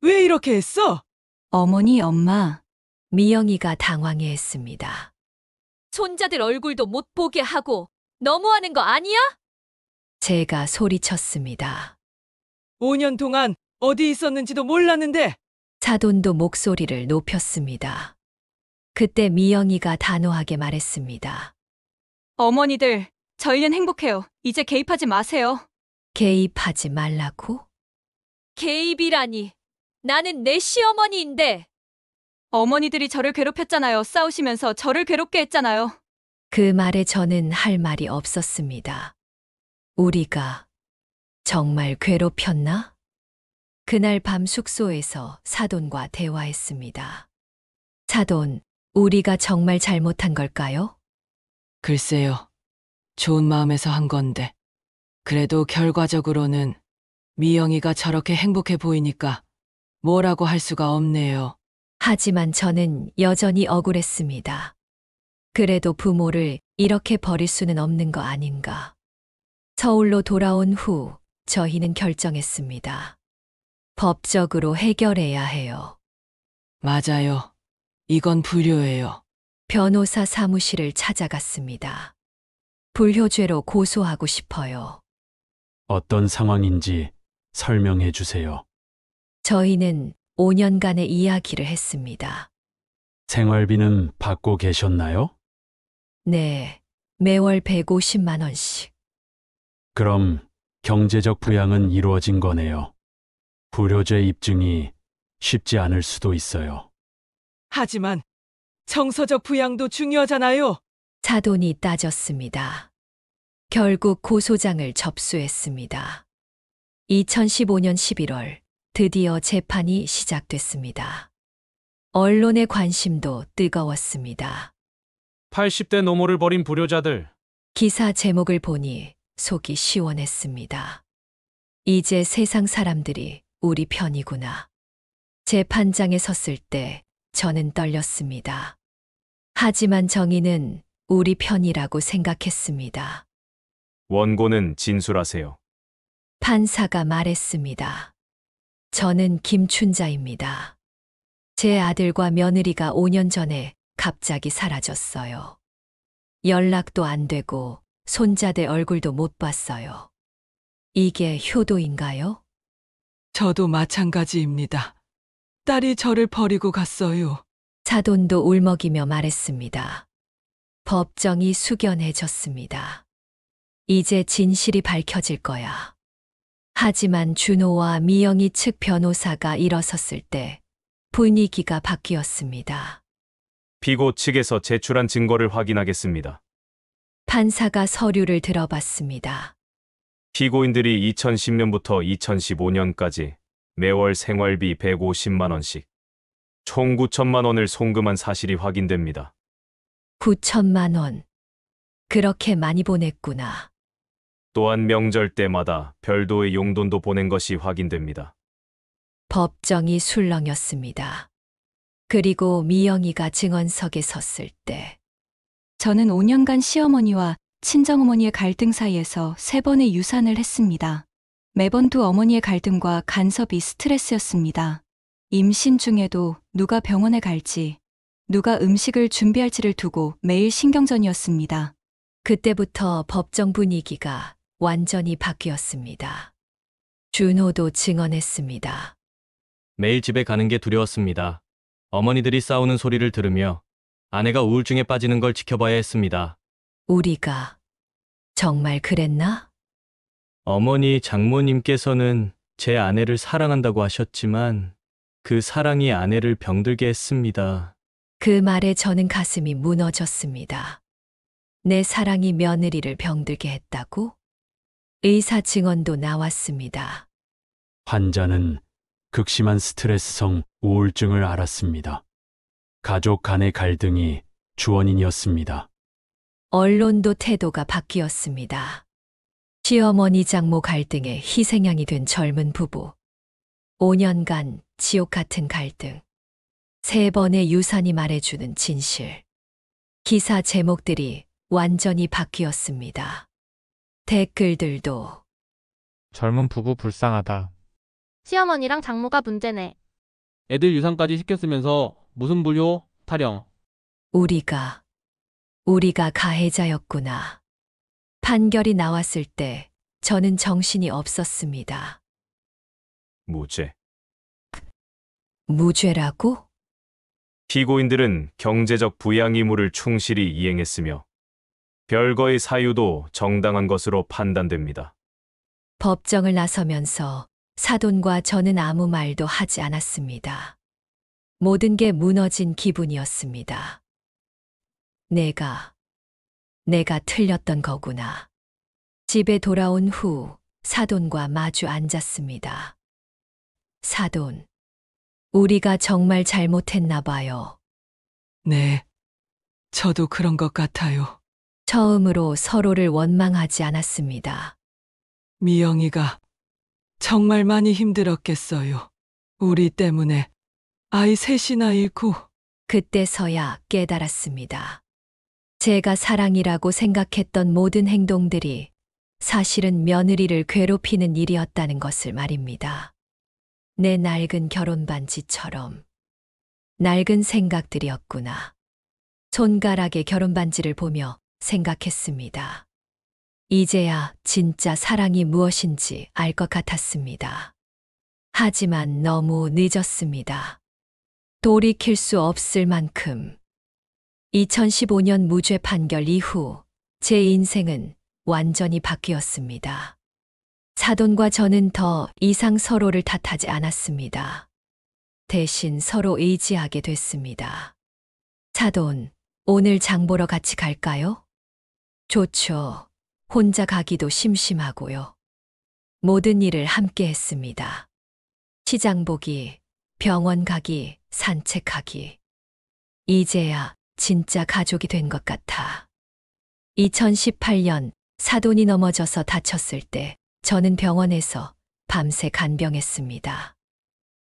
왜 이렇게 했어? 어머니, 엄마. 미영이가 당황해했습니다. 손자들 얼굴도 못 보게 하고 너무하는 거 아니야? 제가 소리쳤습니다. 5년 동안 어디 있었는지도 몰랐는데 사돈도 목소리를 높였습니다. 그때 미영이가 단호하게 말했습니다. 어머니들, 저희는 행복해요. 이제 개입하지 마세요. 개입하지 말라고? 개입이라니. 나는 내 시어머니인데. 어머니들이 저를 괴롭혔잖아요. 싸우시면서 저를 괴롭게 했잖아요. 그 말에 저는 할 말이 없었습니다. 우리가 정말 괴롭혔나? 그날 밤 숙소에서 사돈과 대화했습니다. 사돈, 우리가 정말 잘못한 걸까요? 글쎄요. 좋은 마음에서 한 건데 그래도 결과적으로는 미영이가 저렇게 행복해 보이니까 뭐라고 할 수가 없네요. 하지만 저는 여전히 억울했습니다. 그래도 부모를 이렇게 버릴 수는 없는 거 아닌가. 서울로 돌아온 후 저희는 결정했습니다. 법적으로 해결해야 해요. 맞아요. 이건 불효예요. 변호사 사무실을 찾아갔습니다. 불효죄로 고소하고 싶어요. 어떤 상황인지 설명해 주세요. 저희는 5년간의 이야기를 했습니다. 생활비는 받고 계셨나요? 네, 매월 150만 원씩. 그럼 경제적 부양은 이루어진 거네요. 불효죄 입증이 쉽지 않을 수도 있어요. 하지만 정서적 부양도 중요하잖아요. 사돈이 따졌습니다. 결국 고소장을 접수했습니다. 2015년 11월 드디어 재판이 시작됐습니다. 언론의 관심도 뜨거웠습니다. 80대 노모를 버린 불효자들. 기사 제목을 보니 속이 시원했습니다. 이제 세상 사람들이 우리 편이구나. 재판장에 섰을 때 저는 떨렸습니다. 하지만 정의는 우리 편이라고 생각했습니다. 원고는 진술하세요. 판사가 말했습니다. 저는 김춘자입니다. 제 아들과 며느리가 5년 전에 갑자기 사라졌어요. 연락도 안 되고 손자들 얼굴도 못 봤어요. 이게 효도인가요? 저도 마찬가지입니다. 딸이 저를 버리고 갔어요. 사돈도 울먹이며 말했습니다. 법정이 숙연해졌습니다. 이제 진실이 밝혀질 거야. 하지만 준호와 미영이 측 변호사가 일어섰을 때 분위기가 바뀌었습니다. 피고 측에서 제출한 증거를 확인하겠습니다. 판사가 서류를 들어봤습니다. 피고인들이 2010년부터 2015년까지 매월 생활비 150만 원씩 총 9천만 원을 송금한 사실이 확인됩니다. 9천만 원. 그렇게 많이 보냈구나. 또한 명절 때마다 별도의 용돈도 보낸 것이 확인됩니다. 법정이 술렁였습니다. 그리고 미영이가 증언석에 섰을 때 저는 5년간 시어머니와 친정어머니의 갈등 사이에서 3번의 유산을 했습니다. 매번 두 어머니의 갈등과 간섭이 스트레스였습니다. 임신 중에도 누가 병원에 갈지, 누가 음식을 준비할지를 두고 매일 신경전이었습니다. 그때부터 법정 분위기가 완전히 바뀌었습니다. 준호도 증언했습니다. 매일 집에 가는 게 두려웠습니다. 어머니들이 싸우는 소리를 들으며 아내가 우울증에 빠지는 걸 지켜봐야 했습니다. 우리가 정말 그랬나? 어머니 장모님께서는 제 아내를 사랑한다고 하셨지만 그 사랑이 아내를 병들게 했습니다. 그 말에 저는 가슴이 무너졌습니다. 내 사랑이 며느리를 병들게 했다고? 의사 증언도 나왔습니다. 환자는 극심한 스트레스성 우울증을 앓았습니다. 가족 간의 갈등이 주원인이었습니다. 언론도 태도가 바뀌었습니다. 시어머니 장모 갈등에 희생양이 된 젊은 부부. 5년간 지옥 같은 갈등. 3번의 유산이 말해주는 진실. 기사 제목들이 완전히 바뀌었습니다. 댓글들도 젊은 부부 불쌍하다. 시어머니랑 장모가 문제네. 애들 유산까지 시켰으면서 무슨 불효, 타령. 우리가 가해자였구나. 판결이 나왔을 때 저는 정신이 없었습니다. 무죄. 무죄라고? 피고인들은 경제적 부양 의무를 충실히 이행했으며 별거의 사유도 정당한 것으로 판단됩니다. 법정을 나서면서 사돈과 저는 아무 말도 하지 않았습니다. 모든 게 무너진 기분이었습니다. 내가 틀렸던 거구나. 집에 돌아온 후 사돈과 마주 앉았습니다. 사돈, 우리가 정말 잘못했나 봐요. 네, 저도 그런 것 같아요. 처음으로 서로를 원망하지 않았습니다. 미영이가 정말 많이 힘들었겠어요. 우리 때문에 아이 셋이나 잃고. 그때서야 깨달았습니다. 제가 사랑이라고 생각했던 모든 행동들이 사실은 며느리를 괴롭히는 일이었다는 것을 말입니다. 내 낡은 결혼 반지처럼 낡은 생각들이었구나. 손가락의 결혼 반지를 보며 생각했습니다. 이제야 진짜 사랑이 무엇인지 알 것 같았습니다. 하지만 너무 늦었습니다. 돌이킬 수 없을 만큼. 2015년 무죄 판결 이후 제 인생은 완전히 바뀌었습니다. 사돈과 저는 더 이상 서로를 탓하지 않았습니다. 대신 서로 의지하게 됐습니다. 사돈, 오늘 장 보러 같이 갈까요? 좋죠. 혼자 가기도 심심하고요. 모든 일을 함께 했습니다. 시장 보기, 병원 가기, 산책하기. 이제야 진짜 가족이 된 것 같아. 2018년 사돈이 넘어져서 다쳤을 때 저는 병원에서 밤새 간병했습니다.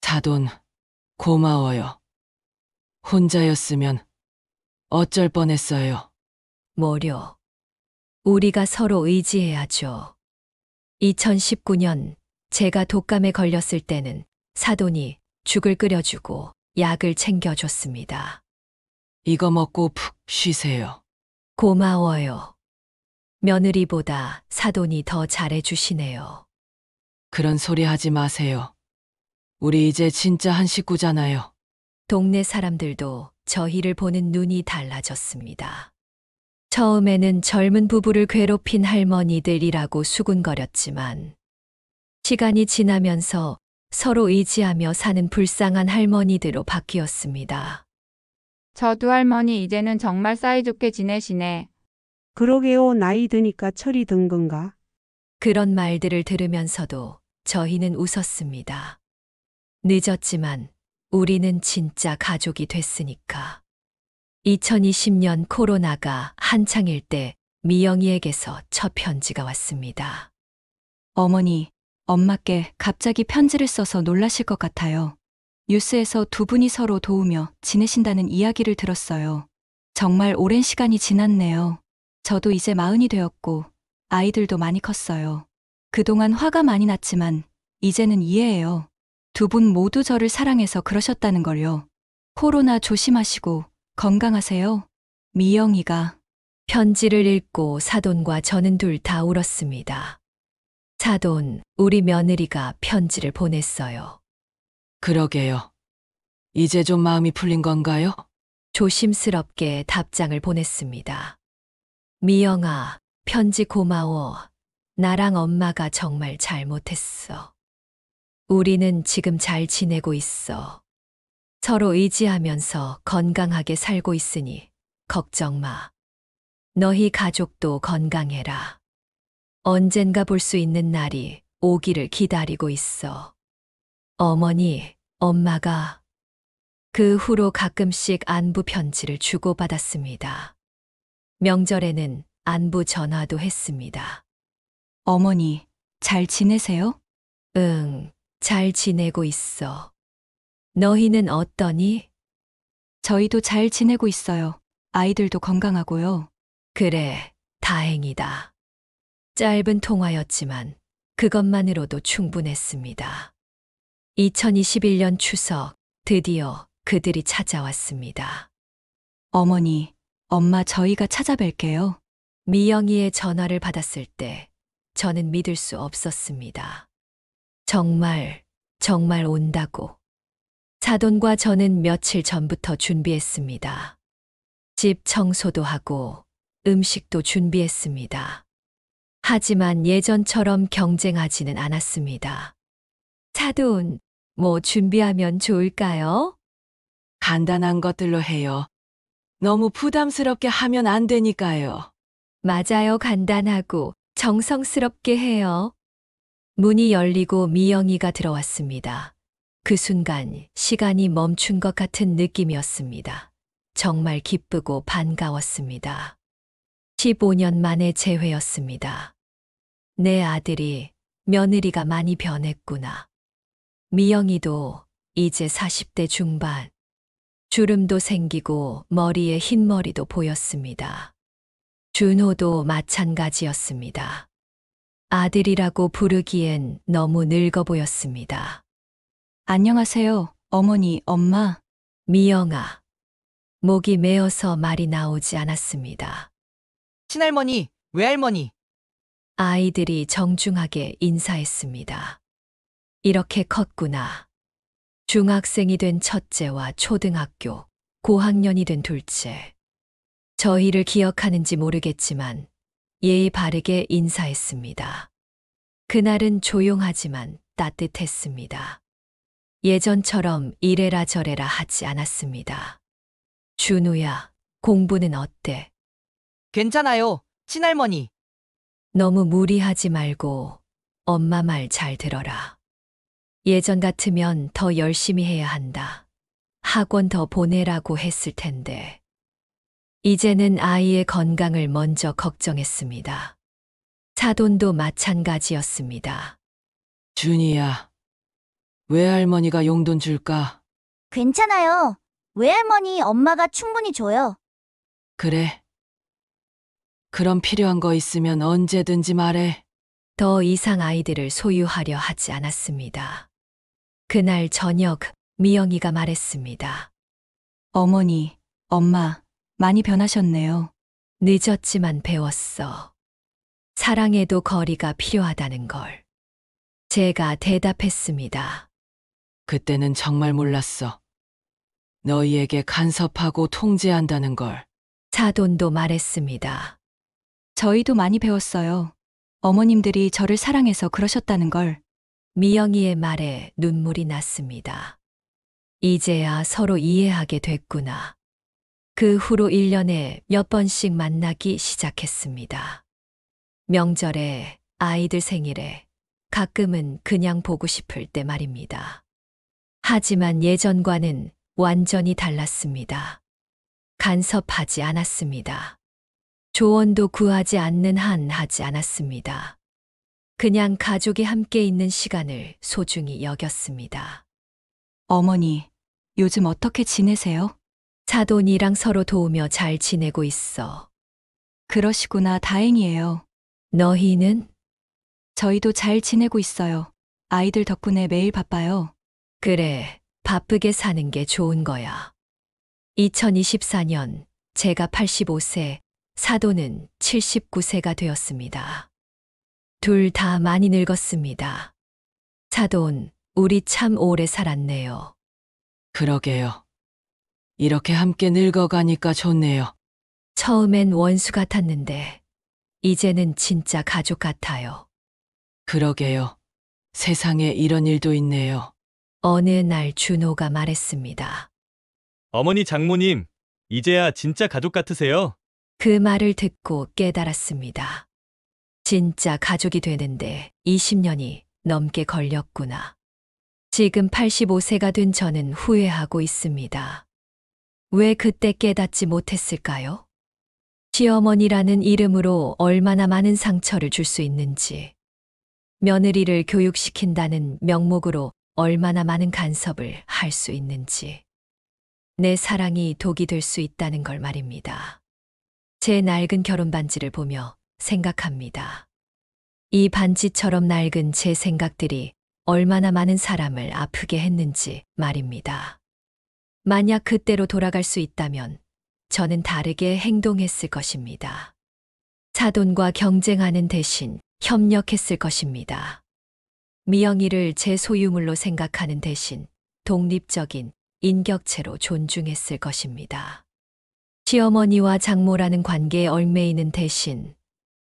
사돈, 고마워요. 혼자였으면 어쩔 뻔했어요. 뭐려. 우리가 서로 의지해야죠. 2019년 제가 독감에 걸렸을 때는 사돈이 죽을 끓여주고 약을 챙겨줬습니다. 이거 먹고 푹 쉬세요. 고마워요. 며느리보다 사돈이 더 잘해주시네요. 그런 소리 하지 마세요. 우리 이제 진짜 한 식구잖아요. 동네 사람들도 저희를 보는 눈이 달라졌습니다. 처음에는 젊은 부부를 괴롭힌 할머니들이라고 수군거렸지만 시간이 지나면서 서로 의지하며 사는 불쌍한 할머니들로 바뀌었습니다. 저도 할머니 이제는 정말 사이좋게 지내시네. 그러게요. 나이 드니까 철이 든 건가? 그런 말들을 들으면서도 저희는 웃었습니다. 늦었지만 우리는 진짜 가족이 됐으니까. 2020년 코로나가 한창일 때 미영이에게서 첫 편지가 왔습니다. 어머니, 엄마께 갑자기 편지를 써서 놀라실 것 같아요. 뉴스에서 두 분이 서로 도우며 지내신다는 이야기를 들었어요. 정말 오랜 시간이 지났네요. 저도 이제 40이 되었고 아이들도 많이 컸어요. 그동안 화가 많이 났지만 이제는 이해해요. 두 분 모두 저를 사랑해서 그러셨다는 걸요. 코로나 조심하시고 건강하세요. 미영이가. 편지를 읽고 사돈과 저는 둘 다 울었습니다. 사돈, 우리 며느리가 편지를 보냈어요. 그러게요. 이제 좀 마음이 풀린 건가요? 조심스럽게 답장을 보냈습니다. 미영아, 편지 고마워. 나랑 엄마가 정말 잘못했어. 우리는 지금 잘 지내고 있어. 서로 의지하면서 건강하게 살고 있으니 걱정 마. 너희 가족도 건강해라. 언젠가 볼 수 있는 날이 오기를 기다리고 있어. 어머니, 엄마가. 그 후로 가끔씩 안부 편지를 주고받았습니다. 명절에는 안부 전화도 했습니다. 어머니, 잘 지내세요? 응, 잘 지내고 있어. 너희는 어떠니? 저희도 잘 지내고 있어요. 아이들도 건강하고요. 그래, 다행이다. 짧은 통화였지만 그것만으로도 충분했습니다. 2021년 추석, 드디어 그들이 찾아왔습니다. 어머니, 엄마 저희가 찾아뵐게요. 미영이의 전화를 받았을 때 저는 믿을 수 없었습니다. 정말 온다고. 사돈과 저는 며칠 전부터 준비했습니다. 집 청소도 하고 음식도 준비했습니다. 하지만 예전처럼 경쟁하지는 않았습니다. 사돈, 뭐 준비하면 좋을까요? 간단한 것들로 해요. 너무 부담스럽게 하면 안 되니까요. 맞아요. 간단하고 정성스럽게 해요. 문이 열리고 미영이가 들어왔습니다. 그 순간 시간이 멈춘 것 같은 느낌이었습니다. 정말 기쁘고 반가웠습니다. 15년 만의 재회였습니다. 내 아들이 며느리가 많이 변했구나. 미영이도 이제 40대 중반. 주름도 생기고 머리에 흰머리도 보였습니다. 준호도 마찬가지였습니다. 아들이라고 부르기엔 너무 늙어 보였습니다. 안녕하세요, 어머니, 엄마. 미영아. 목이 메어서 말이 나오지 않았습니다. 친할머니, 외할머니. 아이들이 정중하게 인사했습니다. 이렇게 컸구나. 중학생이 된 첫째와 초등학교, 고학년이 된 둘째. 저희를 기억하는지 모르겠지만 예의 바르게 인사했습니다. 그날은 조용하지만 따뜻했습니다. 예전처럼 이래라 저래라 하지 않았습니다. 준우야, 공부는 어때? 괜찮아요, 친할머니. 너무 무리하지 말고 엄마 말 잘 들어라. 예전 같으면 더 열심히 해야 한다. 학원 더 보내라고 했을 텐데. 이제는 아이의 건강을 먼저 걱정했습니다. 사돈도 마찬가지였습니다. 준이야, 외할머니가 용돈 줄까? 괜찮아요. 외할머니 엄마가 충분히 줘요. 그래. 그럼 필요한 거 있으면 언제든지 말해. 더 이상 아이들을 소유하려 하지 않았습니다. 그날 저녁 미영이가 말했습니다. 어머니, 엄마, 많이 변하셨네요. 늦었지만 배웠어. 사랑에도 거리가 필요하다는 걸. 제가 대답했습니다. 그때는 정말 몰랐어. 너희에게 간섭하고 통제한다는 걸. 사돈도 말했습니다. 저희도 많이 배웠어요. 어머님들이 저를 사랑해서 그러셨다는 걸. 미영이의 말에 눈물이 났습니다. 이제야 서로 이해하게 됐구나. 그 후로 1년에 몇 번씩 만나기 시작했습니다. 명절에, 아이들 생일에, 가끔은 그냥 보고 싶을 때 말입니다. 하지만 예전과는 완전히 달랐습니다. 간섭하지 않았습니다. 조언도 구하지 않는 한 하지 않았습니다. 그냥 가족이 함께 있는 시간을 소중히 여겼습니다. 어머니, 요즘 어떻게 지내세요? 사돈이랑 서로 도우며 잘 지내고 있어. 그러시구나, 다행이에요. 너희는? 저희도 잘 지내고 있어요. 아이들 덕분에 매일 바빠요. 그래, 바쁘게 사는 게 좋은 거야. 2024년 제가 85세, 사돈은 79세가 되었습니다. 둘 다 많이 늙었습니다. 사돈, 우리 참 오래 살았네요. 그러게요. 이렇게 함께 늙어가니까 좋네요. 처음엔 원수 같았는데, 이제는 진짜 가족 같아요. 그러게요. 세상에 이런 일도 있네요. 어느 날 준호가 말했습니다. 어머니 장모님, 이제야 진짜 가족 같으세요. 그 말을 듣고 깨달았습니다. 진짜 가족이 되는데 20년이 넘게 걸렸구나. 지금 85세가 된 저는 후회하고 있습니다. 왜 그때 깨닫지 못했을까요? 시어머니라는 이름으로 얼마나 많은 상처를 줄 수 있는지, 며느리를 교육시킨다는 명목으로 얼마나 많은 간섭을 할 수 있는지, 내 사랑이 독이 될 수 있다는 걸 말입니다. 제 낡은 결혼 반지를 보며 생각합니다. 이 반지처럼 낡은 제 생각들이 얼마나 많은 사람을 아프게 했는지 말입니다. 만약 그때로 돌아갈 수 있다면 저는 다르게 행동했을 것입니다. 사돈과 경쟁하는 대신 협력했을 것입니다. 미영이를 제 소유물로 생각하는 대신 독립적인 인격체로 존중했을 것입니다. 시어머니와 장모라는 관계에 얽매이는 대신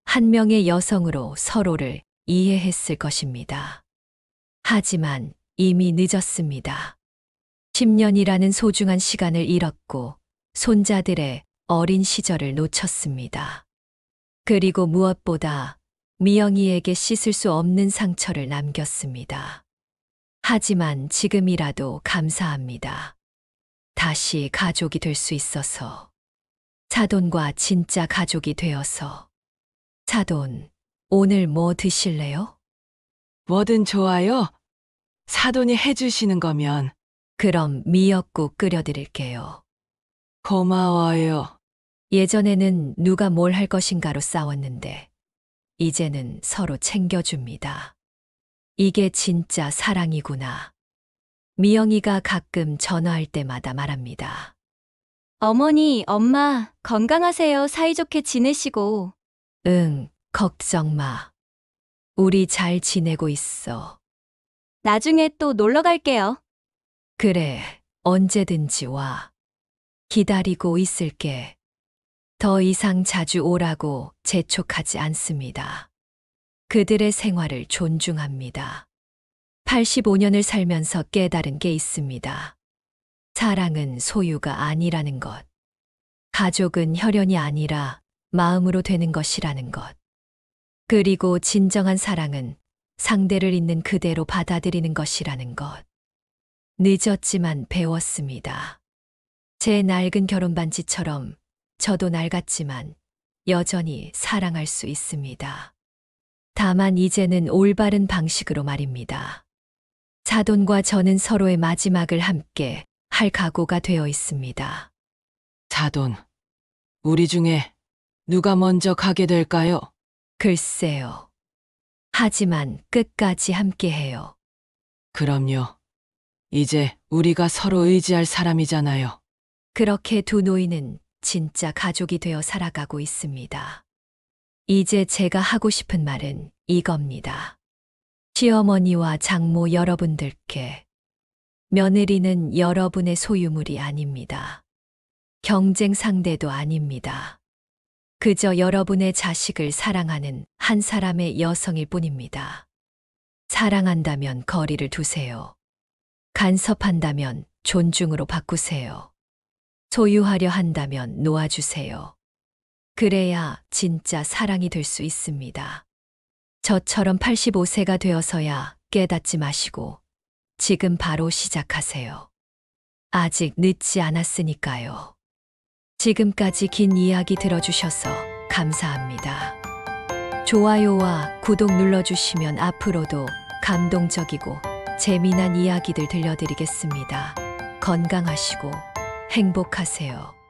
한 명의 여성으로 서로를 이해했을 것입니다. 하지만 이미 늦었습니다. 10년이라는 소중한 시간을 잃었고 손자들의 어린 시절을 놓쳤습니다. 그리고 무엇보다 미영이에게 씻을 수 없는 상처를 남겼습니다. 하지만 지금이라도 감사합니다. 다시 가족이 될 수 있어서. 사돈과 진짜 가족이 되어서. 사돈, 오늘 뭐 드실래요? 뭐든 좋아요. 사돈이 해주시는 거면. 그럼 미역국 끓여드릴게요. 고마워요. 예전에는 누가 뭘 할 것인가로 싸웠는데, 이제는 서로 챙겨줍니다. 이게 진짜 사랑이구나. 미영이가 가끔 전화할 때마다 말합니다. 어머니, 엄마, 건강하세요. 사이좋게 지내시고. 응, 걱정 마. 우리 잘 지내고 있어. 나중에 또 놀러 갈게요. 그래, 언제든지 와. 기다리고 있을게. 더 이상 자주 오라고 재촉하지 않습니다. 그들의 생활을 존중합니다. 85년을 살면서 깨달은 게 있습니다. 사랑은 소유가 아니라는 것. 가족은 혈연이 아니라 마음으로 되는 것이라는 것. 그리고 진정한 사랑은 상대를 있는 그대로 받아들이는 것이라는 것. 늦었지만 배웠습니다. 제 낡은 결혼 반지처럼 저도 낡았지만 여전히 사랑할 수 있습니다. 다만 이제는 올바른 방식으로 말입니다. 사돈과 저는 서로의 마지막을 함께 할 각오가 되어 있습니다. 사돈, 우리 중에 누가 먼저 가게 될까요? 글쎄요. 하지만 끝까지 함께해요. 그럼요. 이제 우리가 서로 의지할 사람이잖아요. 그렇게 두 노인은 진짜 가족이 되어 살아가고 있습니다. 이제 제가 하고 싶은 말은 이겁니다. 시어머니와 장모 여러분들께 며느리는 여러분의 소유물이 아닙니다. 경쟁 상대도 아닙니다. 그저 여러분의 자식을 사랑하는 한 사람의 여성일 뿐입니다. 사랑한다면 거리를 두세요. 간섭한다면 존중으로 바꾸세요. 소유하려 한다면 놓아주세요. 그래야 진짜 사랑이 될 수 있습니다. 저처럼 85세가 되어서야 깨닫지 마시고 지금 바로 시작하세요. 아직 늦지 않았으니까요. 지금까지 긴 이야기 들어주셔서 감사합니다. 좋아요와 구독 눌러주시면 앞으로도 감동적이고 재미난 이야기들 들려드리겠습니다. 건강하시고 행복하세요.